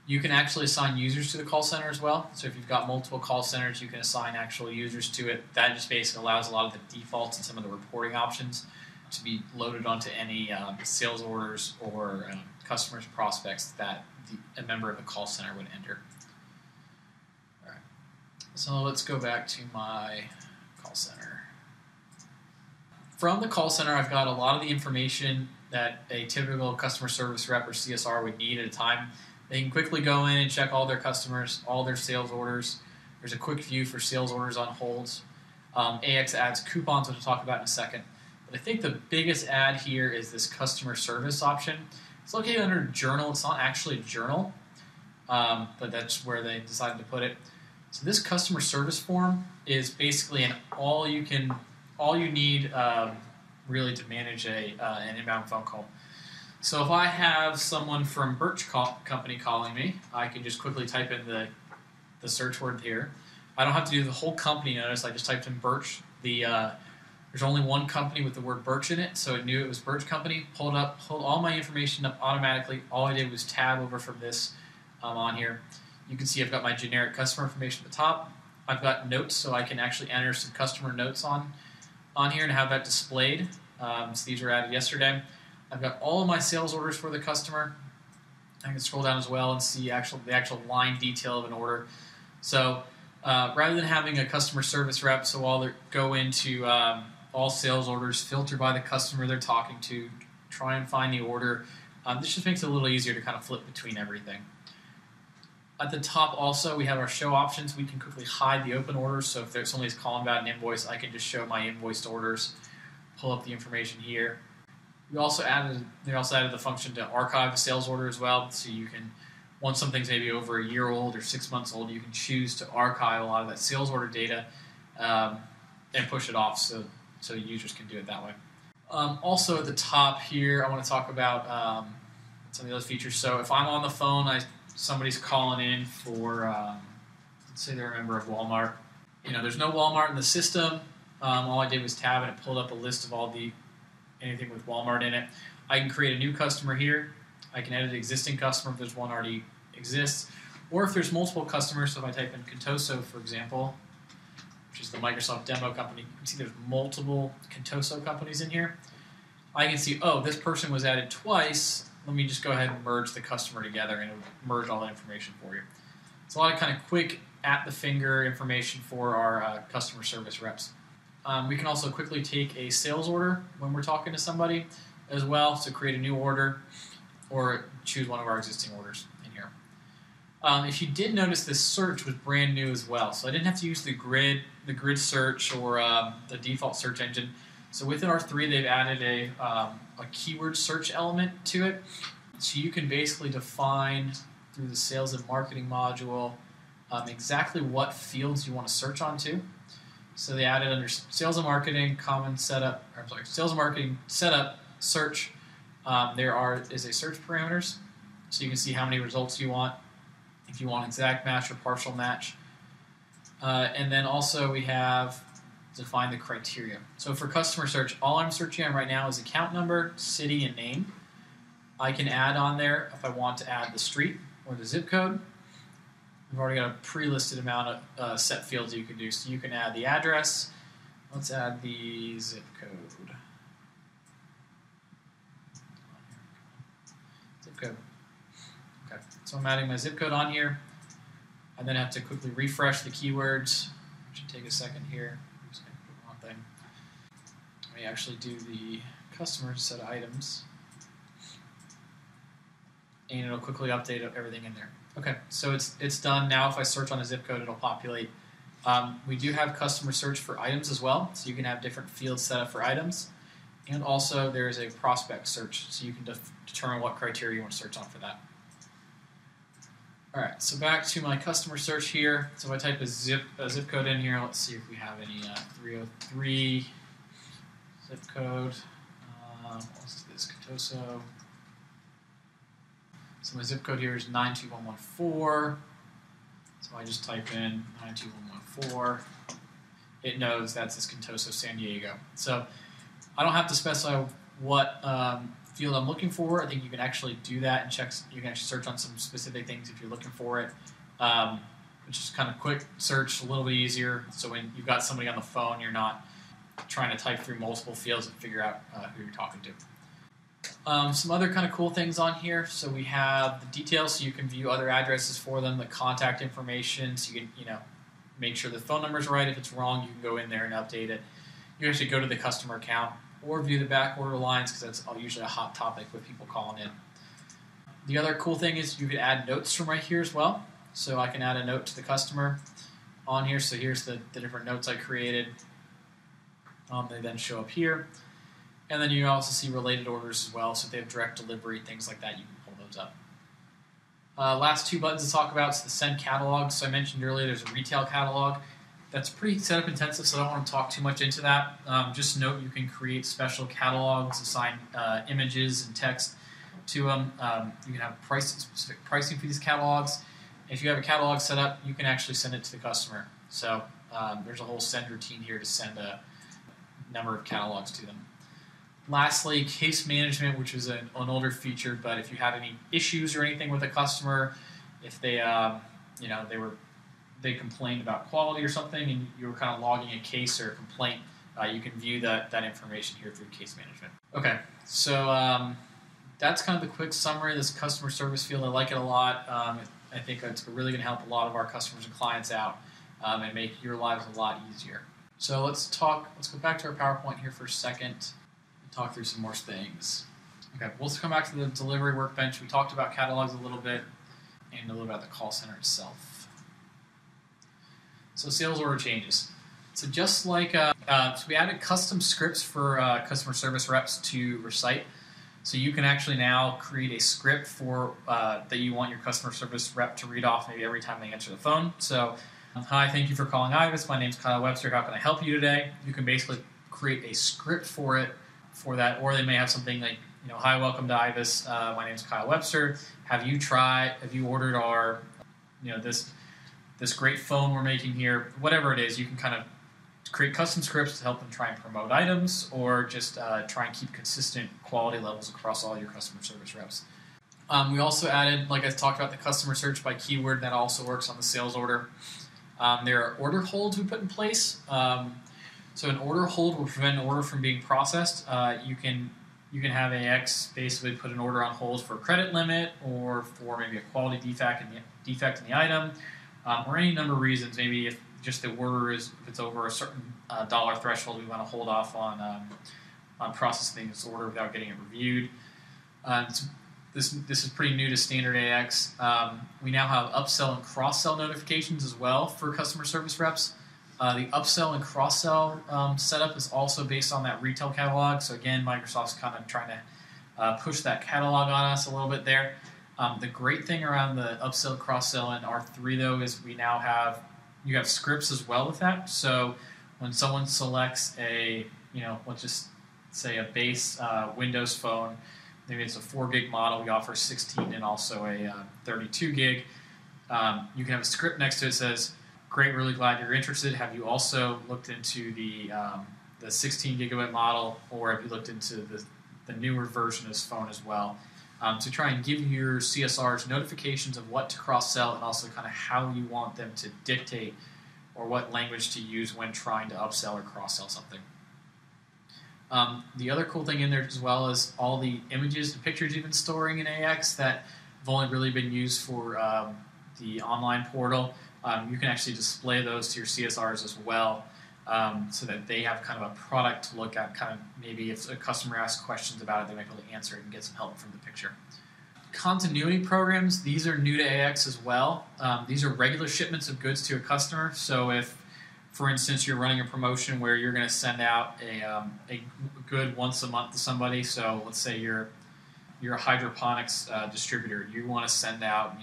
You can actually assign users to the call center as well. So if you've got multiple call centers, you can assign actual users to it. That just basically allows a lot of the defaults and some of the reporting options to be loaded onto any sales orders or customers, prospects that a member of the call center would enter. All right. So let's go back to my call center. From the call center, I've got a lot of the information that a typical customer service rep or CSR would need at a time. They can quickly go in and check all their customers, all their sales orders. There's a quick view for sales orders on holds. AX adds coupons, which we'll talk about in a second. But I think the biggest add here is this customer service option. It's located under journal. It's not actually a journal, but that's where they decided to put it. So this customer service form is basically all you need really to manage an inbound phone call. So if I have someone from Birch Company calling me, I can just quickly type in the search word here. I don't have to do the whole company notice. I just typed in Birch. There's only one company with the word Birch in it, so it knew it was Birch Company. Pulled all my information up automatically. All I did was tab over from this on here. You can see I've got my generic customer information at the top. I've got notes, so I can actually enter some customer notes on here and have that displayed. So these were added yesterday. I've got all of my sales orders for the customer. I can scroll down as well and see the actual line detail of an order. So rather than having a customer service rep, so I'll go into all sales orders, filter by the customer they're talking to, try and find the order. This just makes it a little easier to kind of flip between everything. At the top also, we have our show options. We can quickly hide the open orders. So if somebody's calling about an invoice, I can just show my invoiced orders, pull up the information here. They also added the function to archive a sales order as well. So you can, once something's maybe over a year old or 6 months old, you can choose to archive a lot of that sales order data and push it off so users can do it that way. Also at the top here, I want to talk about some of those features. So if I'm on the phone, somebody's calling in for, let's say they're a member of Walmart. There's no Walmart in the system. All I did was tab and it pulled up a list of anything with Walmart in it. I can create a new customer here. I can edit an existing customer if there's one already exists. Or if there's multiple customers, so if I type in Contoso, for example, which is the Microsoft demo company, you can see there's multiple Contoso companies in here. I can see, this person was added twice. Let me just go ahead and merge the customer together and it'll merge all that information for you. It's a lot of kind of quick at-the-finger information for our customer service reps. We can also quickly take a sales order when we're talking to somebody as well, so create a new order or choose one of our existing orders in here. If you did notice, this search was brand new as well, so I didn't have to use the grid search or the default search engine. So within R3, they've added a keyword search element to it. So you can basically define through the sales and marketing module exactly what fields you want to search onto. So they added under sales and marketing, sales and marketing setup, search. There is a search parameters, so you can see how many results you want, if you want exact match or partial match. And then also we have define the criteria. So for customer search, all I'm searching on right now is account number, city, and name. I can add on there if I want to add the street or the zip code. We've already got a pre-listed amount of set fields you can do. So you can add the address. Let's add the zip code. Zip code. Okay, so I'm adding my zip code on here. I then have to quickly refresh the keywords. Should take a second here. I'm just going to put one thing. Let me actually do the customer set of items. And it'll quickly update everything in there. Okay, so it's done. Now if I search on a zip code, it'll populate. We do have customer search for items as well, so you can have different fields set up for items. And also there's a prospect search, so you can determine what criteria you want to search on for that. All right, so back to my customer search here. So if I type a zip code in here, let's see if we have any 303 zip code. Let's do this, Contoso. So my zip code here is 92114. So I just type in 92114. It knows that's this Contoso San Diego. So I don't have to specify what field I'm looking for. I think you can actually do that and check. You can actually search on some specific things if you're looking for it, which is kind of quick search, a little bit easier. So when you've got somebody on the phone, you're not trying to type through multiple fields and figure out who you're talking to. Some other kind of cool things on here. So we have the details, so you can view other addresses for them, the contact information, so you can make sure the phone number is right. If it's wrong, you can go in there and update it. You can actually go to the customer account or view the back order lines because that's usually a hot topic with people calling in. The other cool thing is you can add notes from right here as well. So I can add a note to the customer on here. So here's the different notes I created. They then show up here. And then you also see related orders as well. So if they have direct delivery, things like that, you can pull those up. Last two buttons to talk about is the send catalog. So I mentioned earlier there's a retail catalog. That's pretty setup intensive, so I don't want to talk too much into that. Just note you can create special catalogs, assign images and text to them. You can have specific pricing for these catalogs. If you have a catalog set up, you can actually send it to the customer. So there's a whole send routine here to send a number of catalogs to them. Lastly, case management, which is an older feature, but if you had any issues or anything with a customer, if they they complained about quality or something and you were kind of logging a case or a complaint, you can view that information here through case management. Okay, so that's kind of the quick summary of this customer service field. I like it a lot. I think it's really going to help a lot of our customers and clients out and make your lives a lot easier. So let's go back to our PowerPoint here for a second and talk through some more things. Okay, we'll come back to the delivery workbench. We talked about catalogs a little bit. and a little bit about the call center itself. So sales order changes. So just like, so we added custom scripts for customer service reps to recite. So you can actually now create a script for that you want your customer service rep to read off maybe every time they answer the phone. So, hi, thank you for calling IVIS. My name's Kyle Webster. How can I help you today? You can basically create a script for that, or they may have something like, hi, welcome to IVIS. My name's Kyle Webster. Have you ordered our, this great phone we're making here? Whatever it is, you can kind of create custom scripts to help them try and promote items, or just try and keep consistent quality levels across all your customer service reps. We also added, like I talked about, the customer search by keyword. That also works on the sales order. There are order holds we put in place. So an order hold will prevent an order from being processed. You can have AX basically put an order on hold for a credit limit, or for maybe a quality defect in the item, or any number of reasons. Maybe if just the order if it's over a certain dollar threshold, we want to hold off on processing this order without getting it reviewed. This is pretty new to standard AX. We now have upsell and cross-sell notifications as well for customer service reps. The upsell and cross-sell setup is also based on that retail catalog. So again, Microsoft's kind of trying to push that catalog on us a little bit there. The great thing around the upsell, cross-sell in R3 though is you have scripts as well with that. So when someone selects let's just say a base Windows phone, maybe it's a 4 gig model, we offer 16 and also a 32 gig. You can have a script next to it that says, great, really glad you're interested. Have you also looked into the 16 gigabyte model, or have you looked into the newer version of this phone as well? To try and give your CSRs notifications of what to cross-sell, and also kind of how you want them to dictate or what language to use when trying to upsell or cross-sell something. The other cool thing in there as well is all the images and pictures you've been storing in AX that have only really been used for the online portal. You can actually display those to your CSRs as well, so that they have kind of a product to look at. Kind of maybe if a customer asks questions about it, they might be able to answer it and get some help from the picture. Continuity programs, these are new to AX as well. These are regular shipments of goods to a customer. So if, for instance, you're running a promotion where you're going to send out a good once a month to somebody. So let's say you're a hydroponics distributor. You want to send out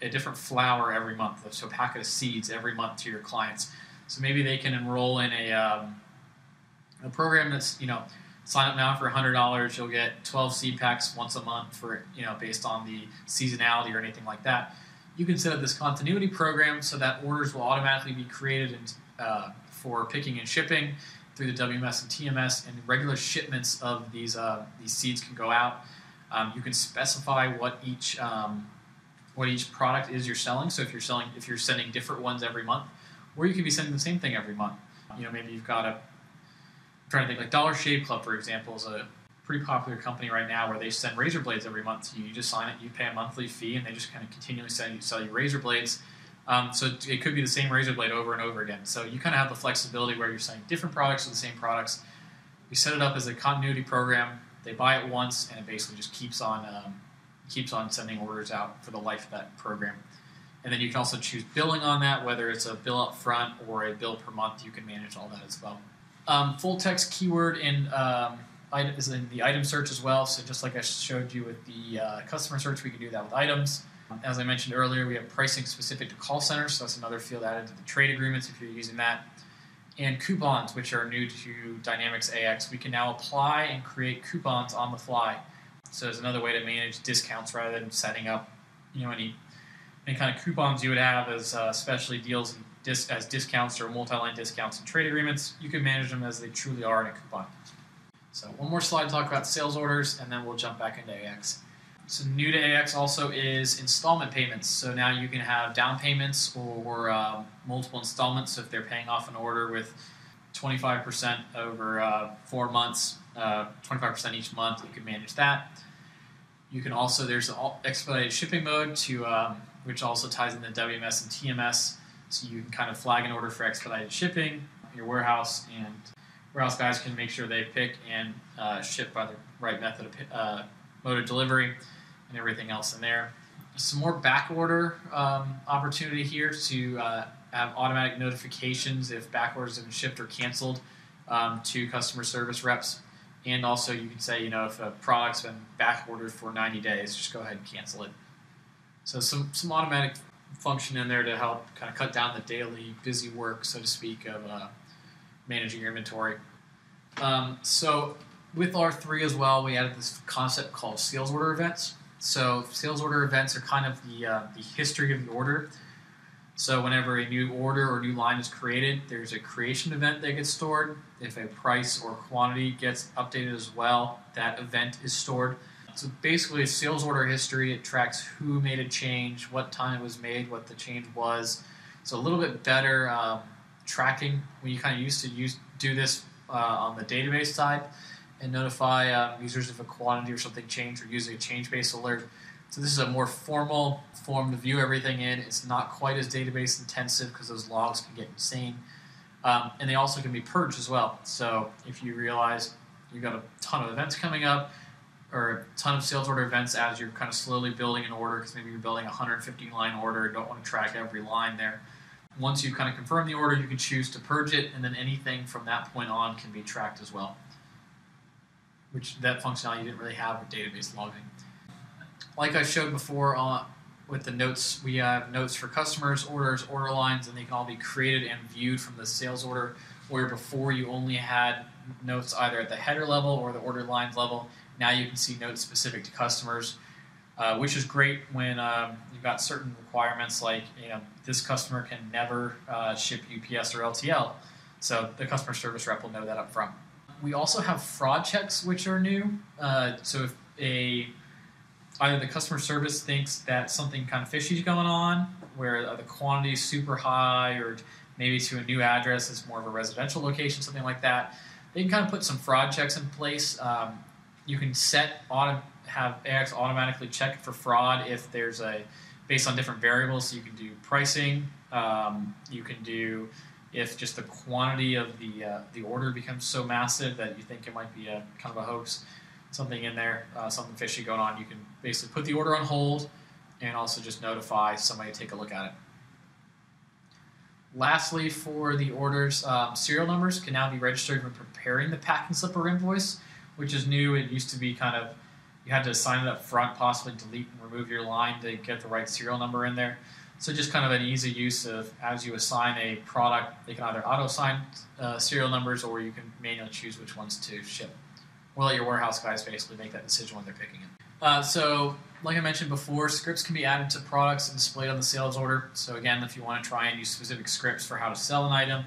a different flower every month, so a packet of seeds every month to your clients. So maybe they can enroll in a program that's sign up now for $100. You'll get 12 seed packs once a month for based on the seasonality or anything like that. You can set up this continuity program so that orders will automatically be created for picking and shipping through the WMS and TMS, and regular shipments of these seeds can go out. You can specify what each product is you're selling. So if you're sending different ones every month, or you could be sending the same thing every month. Maybe you've got I'm trying to think, like Dollar Shave Club, for example, is a pretty popular company right now where they send razor blades every month. So you just sign it, you pay a monthly fee, and they just kind of continually sell you razor blades. So it could be the same razor blade over and over again. So you kind of have the flexibility where you're selling different products or the same products. We set it up as a continuity program. They buy it once, and it basically just keeps on sending orders out for the life of that program. And then you can also choose billing on that, whether it's a bill up front or a bill per month. You can manage all that as well. Full text keyword is in the item search as well. So just like I showed you with the customer search, we can do that with items. As I mentioned earlier, we have pricing specific to call centers, so that's another field added to the trade agreements if you're using that. And coupons, which are new to Dynamics AX. We can now apply and create coupons on the fly. So there's another way to manage discounts rather than setting up any kind of coupons you would have as specialty deals as discounts or multi-line discounts and trade agreements. You can manage them as they truly are in a coupon. So one more slide to talk about sales orders, and then we'll jump back into AX. So new to AX also is installment payments. So now you can have down payments or multiple installments. So if they're paying off an order with 25% over 4 months, 25% each month, you can manage that. You can also, there's an expedited shipping mode which also ties into WMS and TMS. So you can kind of flag an order for expedited shipping. Your warehouse guys can make sure they pick and ship by the right mode of delivery and everything else in there. Some more back order opportunity here to have automatic notifications if back orders have been shipped or canceled to customer service reps. And also you can say, if a product's been back ordered for 90 days, just go ahead and cancel it. So some automatic function in there to help kind of cut down the daily busy work, so to speak, of managing your inventory. So with R3 as well, we added this concept called sales order events. So sales order events are kind of the history of the order. So whenever a new order or new line is created, there's a creation event that gets stored. If a price or quantity gets updated as well, that event is stored. So basically a sales order history, it tracks who made a change, what time it was made, what the change was. So a little bit better tracking when you kind of used to do this on the database side and notify users if a quantity or something changed or using a change-based alert. So this is a more formal form to view everything in. It's not quite as database intensive because those logs can get insane. And they also can be purged as well. So if you realize you've got a ton of events coming up or a ton of sales order events as you're kind of slowly building an order, because maybe you're building a 150-line order and don't want to track every line there. Once you kind of confirm the order, you can choose to purge it, and then anything from that point on can be tracked as well, which that functionality you didn't really have with database logging. Like I showed before with the notes, we have notes for customers, orders, order lines, and they can all be created and viewed from the sales order, where before you only had notes either at the header level or the order lines level. Now you can see notes specific to customers, which is great when you've got certain requirements like this customer can never ship UPS or LTL, so the customer service rep will know that up front. We also have fraud checks, which are new. So if either the customer service thinks that something kind of fishy is going on, where the quantity is super high, or maybe to a new address, it's more of a residential location, something like that, they can kind of put some fraud checks in place. You can have AX automatically check for fraud if there's based on different variables. So you can do pricing. You can do if just the quantity of the order becomes so massive that you think it might be a kind of a hoax, something in there, something fishy going on. You can basically put the order on hold and also just notify somebody to take a look at it. Lastly, for the orders, serial numbers can now be registered when preparing the packing slip or invoice, which is new. It used to be kind of, you had to assign it up front, possibly delete and remove your line to get the right serial number in there. So just kind of an easy use of, as you assign a product, they can either auto-assign serial numbers, or you can manually choose which ones to ship. We'll let your warehouse guys basically make that decision when they're picking it. So like I mentioned before, scripts can be added to products and displayed on the sales order. So again, if you want to try and use specific scripts for how to sell an item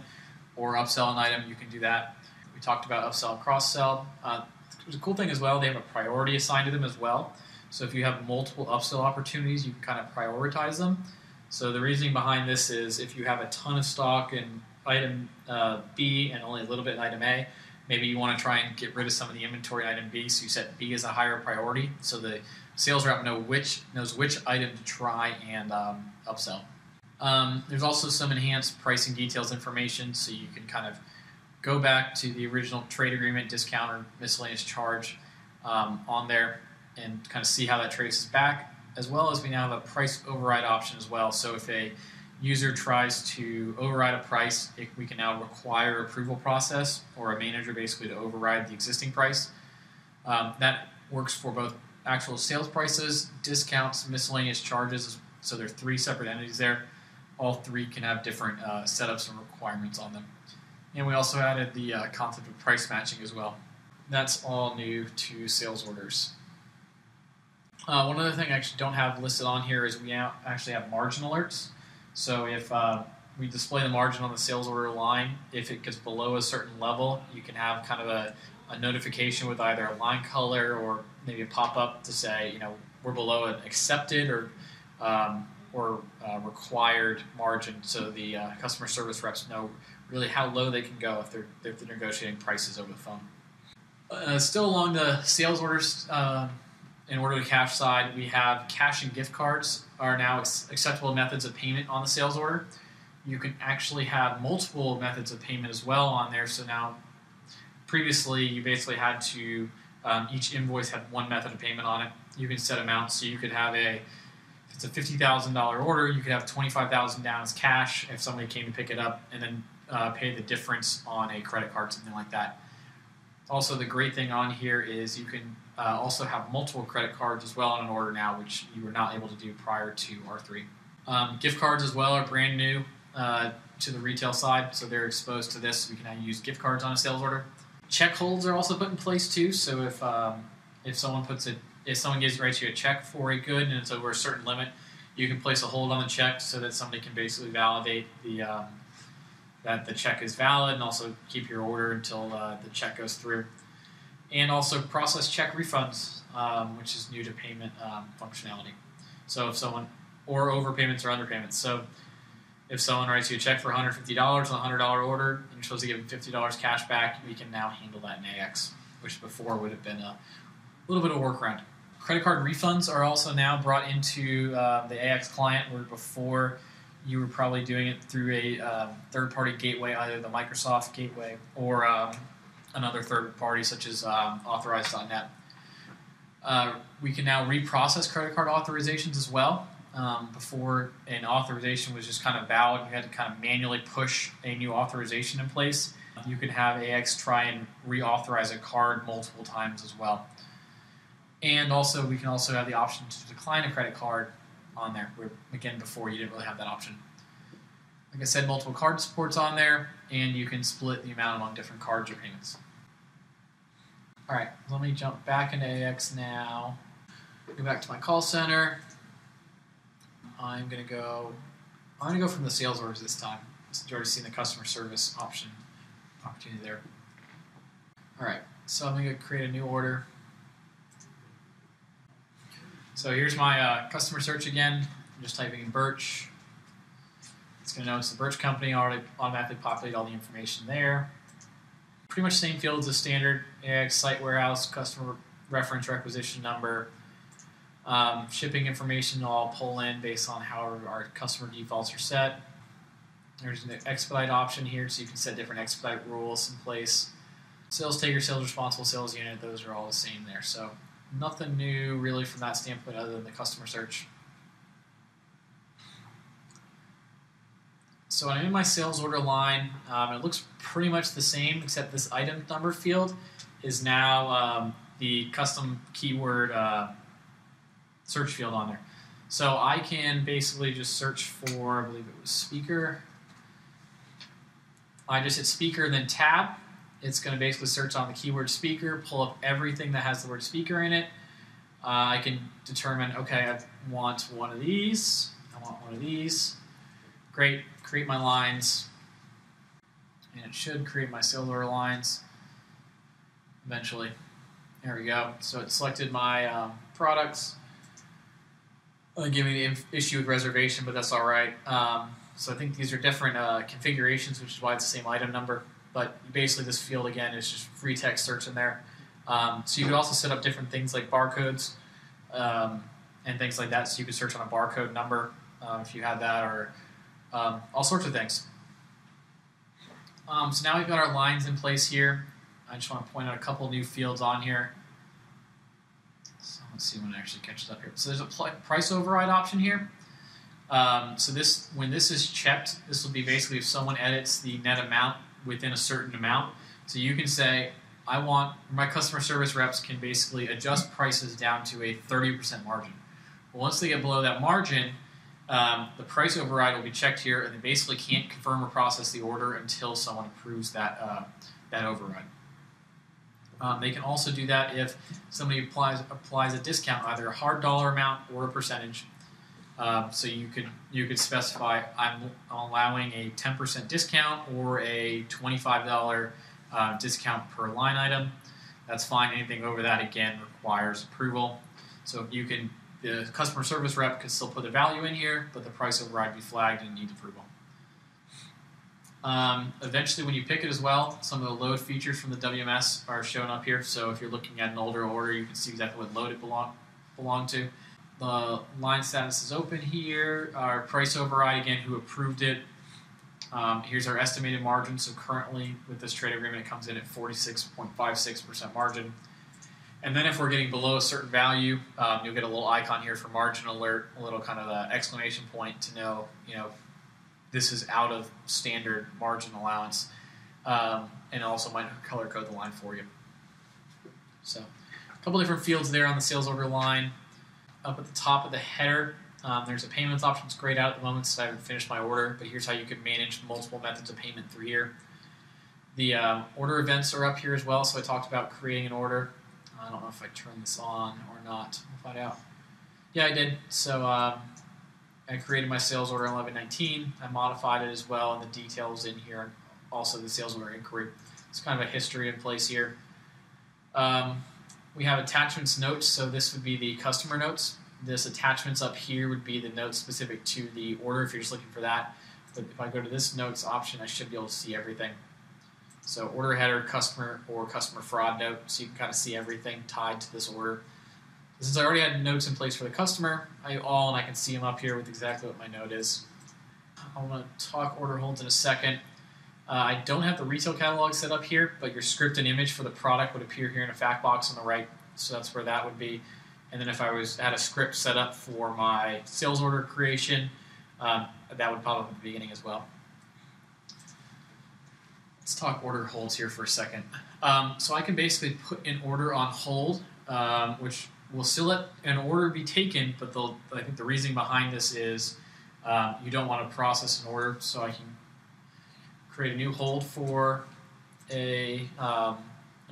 or upsell an item, you can do that. We talked about upsell and cross-sell. The cool thing as well, they have a priority assigned to them as well. So if you have multiple upsell opportunities, you can kind of prioritize them. So the reasoning behind this is if you have a ton of stock in item B and only a little bit in item A, maybe you want to try and get rid of some of the inventory in item B, so you set B as a higher priority, so the sales rep knows which item to try and upsell. There's also some enhanced pricing details information, so you can kind of go back to the original trade agreement, discount, or miscellaneous charge on there and kind of see how that traces back, as well as we now have a price override option as well. So if a user tries to override a price, we can now require approval process or a manager basically to override the existing price. That works for both actual sales prices, discounts, miscellaneous charges. So there are 3 separate entities there. All 3 can have different setups and requirements on them. And we also added the concept of price matching as well. That's all new to sales orders. One other thing I actually don't have listed on here is we actually have margin alerts. So if we display the margin on the sales order line, if it gets below a certain level, you can have kind of a notification with either a line color or maybe a pop-up to say, we're below an accepted or required margin, so the customer service reps know really how low they can go if they're negotiating prices over the phone. Still along the sales orders in order to cash side, we have cash and gift cards are now acceptable methods of payment on the sales order. You can actually have multiple methods of payment as well on there. So now, previously, you basically had to, each invoice had one method of payment on it. You can set amounts, so you could have a it's a $50,000 order, you could have $25,000 down as cash if somebody came to pick it up, and then pay the difference on a credit card, something like that. Also, the great thing on here is you can also have multiple credit cards as well on an order now, which you were not able to do prior to R3. Gift cards as well are brand new to the retail side, so they're exposed to this. We can now use gift cards on a sales order. Check holds are also put in place too. So if someone writes you a check for a good and it's over a certain limit, you can place a hold on the check so that somebody can basically validate that the check is valid, and also keep your order until the check goes through. And also process check refunds, which is new to payment functionality. So if someone, or overpayments or underpayments. So if someone writes you a check for $150 on a $100 order, and you're supposed to give them $50 cash back, we can now handle that in AX, which before would have been a little bit of a workaround. Credit card refunds are also now brought into the AX client, where before you were probably doing it through a third-party gateway, either the Microsoft gateway or another third party such as Authorize.net. We can now reprocess credit card authorizations as well. Before an authorization was just kind of valid, you had to kind of manually push a new authorization in place. You could have AX try and reauthorize a card multiple times as well. And also, we can also have the option to decline a credit card on there, where, again, before you didn't really have that option. Like I said, multiple card support's on there, and you can split the amount among different cards or payments. All right, let me jump back into AX now. Go back to my call center. I'm gonna go from the sales orders this time, since you've already seen the customer service opportunity there. All right, so I'm gonna create a new order. So here's my customer search again. I'm just typing in Birch. It's going to know it's the Birch company, already automatically populate all the information there. Pretty much same fields as standard: AX, site warehouse, customer reference requisition number, shipping information all pull in based on how our customer defaults are set. There's an expedite option here, so you can set different expedite rules in place. Sales taker, sales responsible, sales unit, those are all the same there. So nothing new really from that standpoint other than the customer search. So I'm in my sales order line. It looks pretty much the same, except this item number field is now the custom keyword search field on there. So I can basically just search for, I believe it was speaker. I just hit speaker and then tab. It's going to basically search on the keyword speaker, pull up everything that has the word speaker in it. I can determine, okay, I want one of these. I want one of these. Great. Create my lines. And it should create my sales order lines eventually. There we go. So it selected my products. Give me the issue with reservation, but that's all right. So I think these are different configurations, which is why it's the same item number. But basically this field, again, is just free text search in there. So you could also set up different things like barcodes and things like that. So you could search on a barcode number if you had that, or all sorts of things. So now we've got our lines in place here. I just want to point out a couple new fields on here. So let's see when it actually catches up here. So there's a price override option here. So when this is checked, this will be basically if someone edits the net amount within a certain amount. So you can say, my customer service reps can basically adjust prices down to a 30% margin. Well, once they get below that margin, the price override will be checked here, and they basically can't confirm or process the order until someone approves that override. They can also do that if somebody applies a discount, either a hard dollar amount or a percentage. So you could specify, I'm allowing a 10% discount or a $25 discount per line item. That's fine. Anything over that, again, requires approval. So the customer service rep could still put a value in here, but the price override be flagged and need approval. Eventually, when you pick it as well, some of the load features from the WMS are shown up here. So if you're looking at an older order, you can see exactly what load it belonged to. The line status is open here. Our price override, again, who approved it. Here's our estimated margin. So currently, with this trade agreement, it comes in at 46.56% margin. And then if we're getting below a certain value, you'll get a little icon here for margin alert, a little kind of exclamation point to know, this is out of standard margin allowance. And it also might color code the line for you. So a couple different fields there on the sales order line. Up at the top of the header, there's a payments option. It's grayed out at the moment since I haven't finished my order, but here's how you can manage multiple methods of payment through here. The order events are up here as well, so I talked about creating an order. I don't know if I turned this on or not. We'll find out. Yeah, I did. So I created my sales order on 11/19. I modified it as well, and the details in here, also the sales order inquiry. It's kind of a history in place here. We have attachments notes, so this would be the customer notes. This attachments up here would be the notes specific to the order if you're just looking for that. But if I go to this notes option, I should be able to see everything. So order header, customer, or customer fraud note, so you can kind of see everything tied to this order. Since I already had notes in place for the customer, and I can see them up here with exactly what my note is. I want to talk order holds in a second. I don't have the retail catalog set up here, but your script and image for the product would appear here in a fact box on the right, so that's where that would be. And then if I had a script set up for my sales order creation, that would pop up at the beginning as well. Let's talk order holds here for a second. So I can basically put an order on hold, which will still let an order be taken, but I think the reasoning behind this is you don't want to process an order, so I can create a new hold for an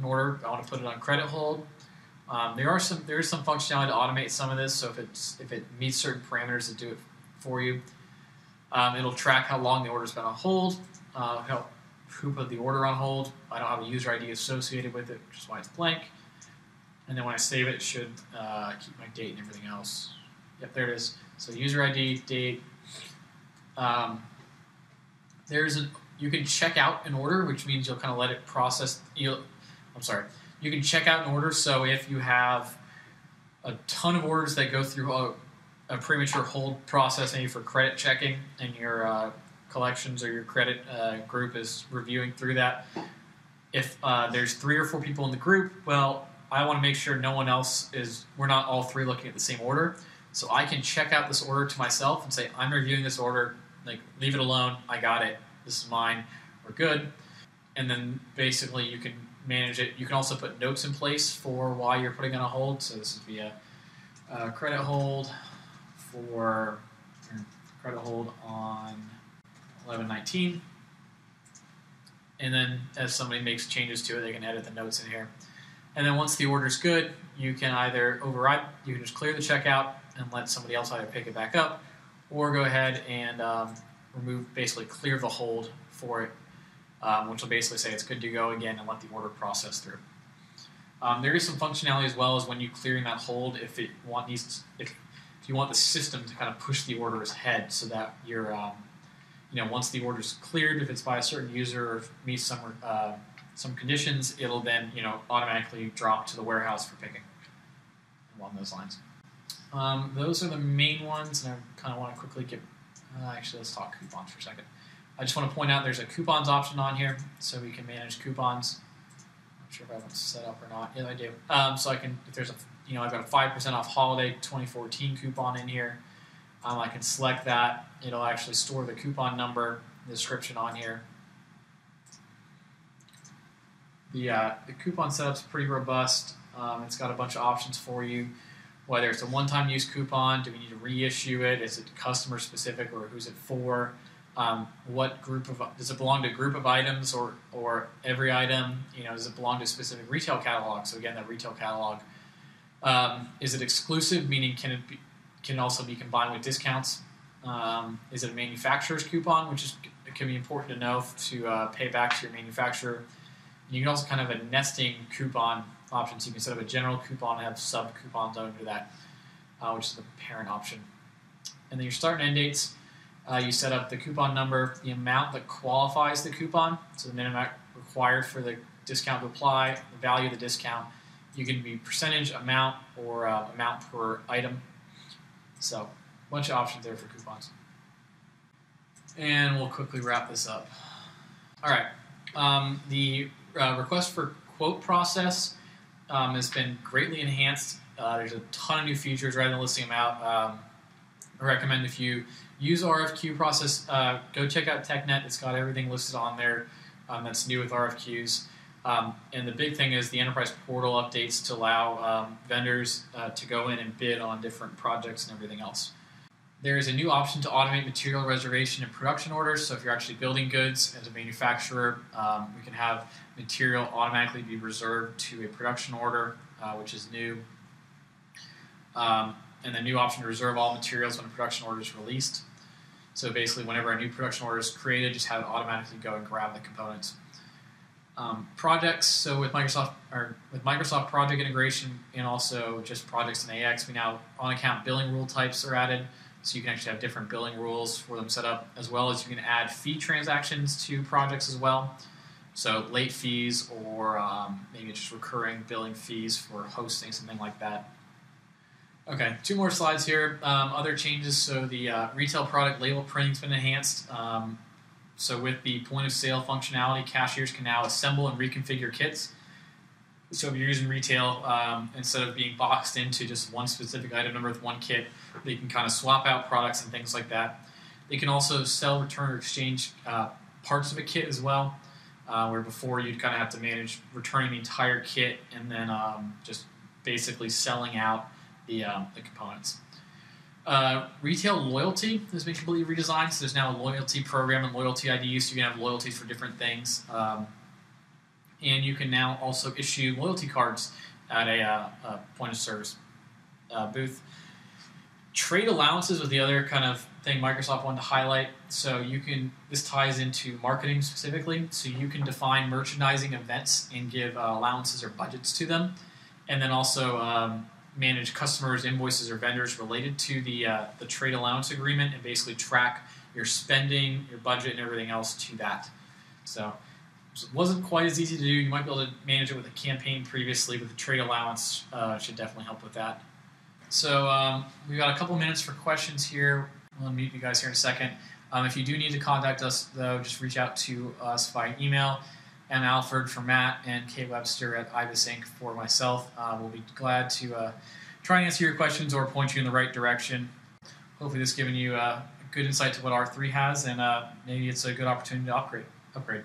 order. I want to put it on credit hold. There is some functionality to automate some of this, so if it meets certain parameters that do it for you, it'll track how long the order's been on hold, who put the order on hold. I don't have a user ID associated with it, which is why it's blank. And then when I save it, it should keep my date and everything else. Yep, there it is. So user ID, date. You can check out an order, which means you'll kind of let it process. You can check out an order. So if you have a ton of orders that go through a premature hold process, maybe for credit checking, and your collections or your credit group is reviewing through that. If there's 3 or 4 people in the group, well, I want to make sure no one else we're not all 3 looking at the same order. So I can check out this order to myself and say, I'm reviewing this order, leave it alone, I got it, this is mine, we're good. And then basically you can manage it. You can also put notes in place for why you're putting on a hold. So this would be a credit hold on 11/19. And then as somebody makes changes to it, they can edit the notes in here. And then once the order's good, you can either you can just clear the checkout and let somebody else either pick it back up, or go ahead and basically clear the hold for it, which will basically say it's good to go again and let the order process through. There is some functionality as well as when you clearing that hold, if you want the system to kind of push the orders ahead so that you're, once the order's cleared, if it's by a certain user or meets some conditions, it'll then automatically drop to the warehouse for picking along those lines. Those are the main ones, and I kind of want to quickly actually, let's talk coupons for a second. I just want to point out there's a coupons option on here, so we can manage coupons. Not sure if I have it set up or not. Yeah, I do. So I can, if there's I've got a 5% off holiday 2014 coupon in here. I can select that. It'll actually store the coupon number, the description on here. The coupon setup's pretty robust. It's got a bunch of options for you. Whether it's a one-time use coupon, do we need to reissue it? Is it customer specific, or who's it for? Does it belong to a group of items or every item? Does it belong to a specific retail catalog? So again, that retail catalog. Is it exclusive, meaning can it also be combined with discounts? Is it a manufacturer's coupon, which it can be important to know to pay back to your manufacturer. You can also kind of have a nesting coupon option, so you can set up a general coupon and have sub-coupons under that, which is the parent option. And then your start and end dates, you set up the coupon number, the amount that qualifies the coupon, so the minimum required for the discount to apply, the value of the discount. You can be percentage, amount, or amount per item. So a bunch of options there for coupons. And we'll quickly wrap this up. All right. The request for quote process, has been greatly enhanced. There's a ton of new features. Rather than listing them out, I recommend if you use RFQ process, go check out TechNet. It's got everything listed on there that's new with RFQs. And the big thing is the enterprise portal updates to allow vendors to go in and bid on different projects and everything else. There is a new option to automate material reservation and production orders. So if you're actually building goods as a manufacturer, we can have material automatically be reserved to a production order, which is new. And the new option to reserve all materials when a production order is released. So basically, whenever a new production order is created, just have it automatically go and grab the components. Projects. So with Microsoft Project integration and also just projects in AX, we now on-account billing rule types are added. So you can actually have different billing rules for them set up, as well as you can add fee transactions to projects as well. So late fees or maybe just recurring billing fees for hosting, something like that. Okay, 2 more slides here. Other changes. So the retail product label printing's been enhanced. So with the point of sale functionality, cashiers can now assemble and reconfigure kits. So if you're using retail, instead of being boxed into just one specific item number with one kit, they can kind of swap out products and things like that. They can also sell, return, or exchange parts of a kit as well, where before you'd kind of have to manage returning the entire kit and then just basically selling out the components. Retail loyalty has been completely redesigned, so there's now a loyalty program and loyalty IDs, so you can have loyalty for different things. And you can now also issue loyalty cards at a point of service booth. Trade allowances was the other kind of thing Microsoft wanted to highlight. So this ties into marketing specifically. So you can define merchandising events and give allowances or budgets to them, and then also manage customers, invoices, or vendors related to the trade allowance agreement, and basically track your spending, your budget, and everything else to that. So it wasn't quite as easy to do. You might be able to manage it with a campaign previously, but the trade allowance should definitely help with that. So we've got a couple minutes for questions here. We'll unmute you guys here in a second. If you do need to contact us, though, just reach out to us via email. M. Alford for Matt and Kate Webster at IBIS Inc. for myself. We'll be glad to try and answer your questions or point you in the right direction. Hopefully this has given you a good insight to what R3 has, and maybe it's a good opportunity to upgrade.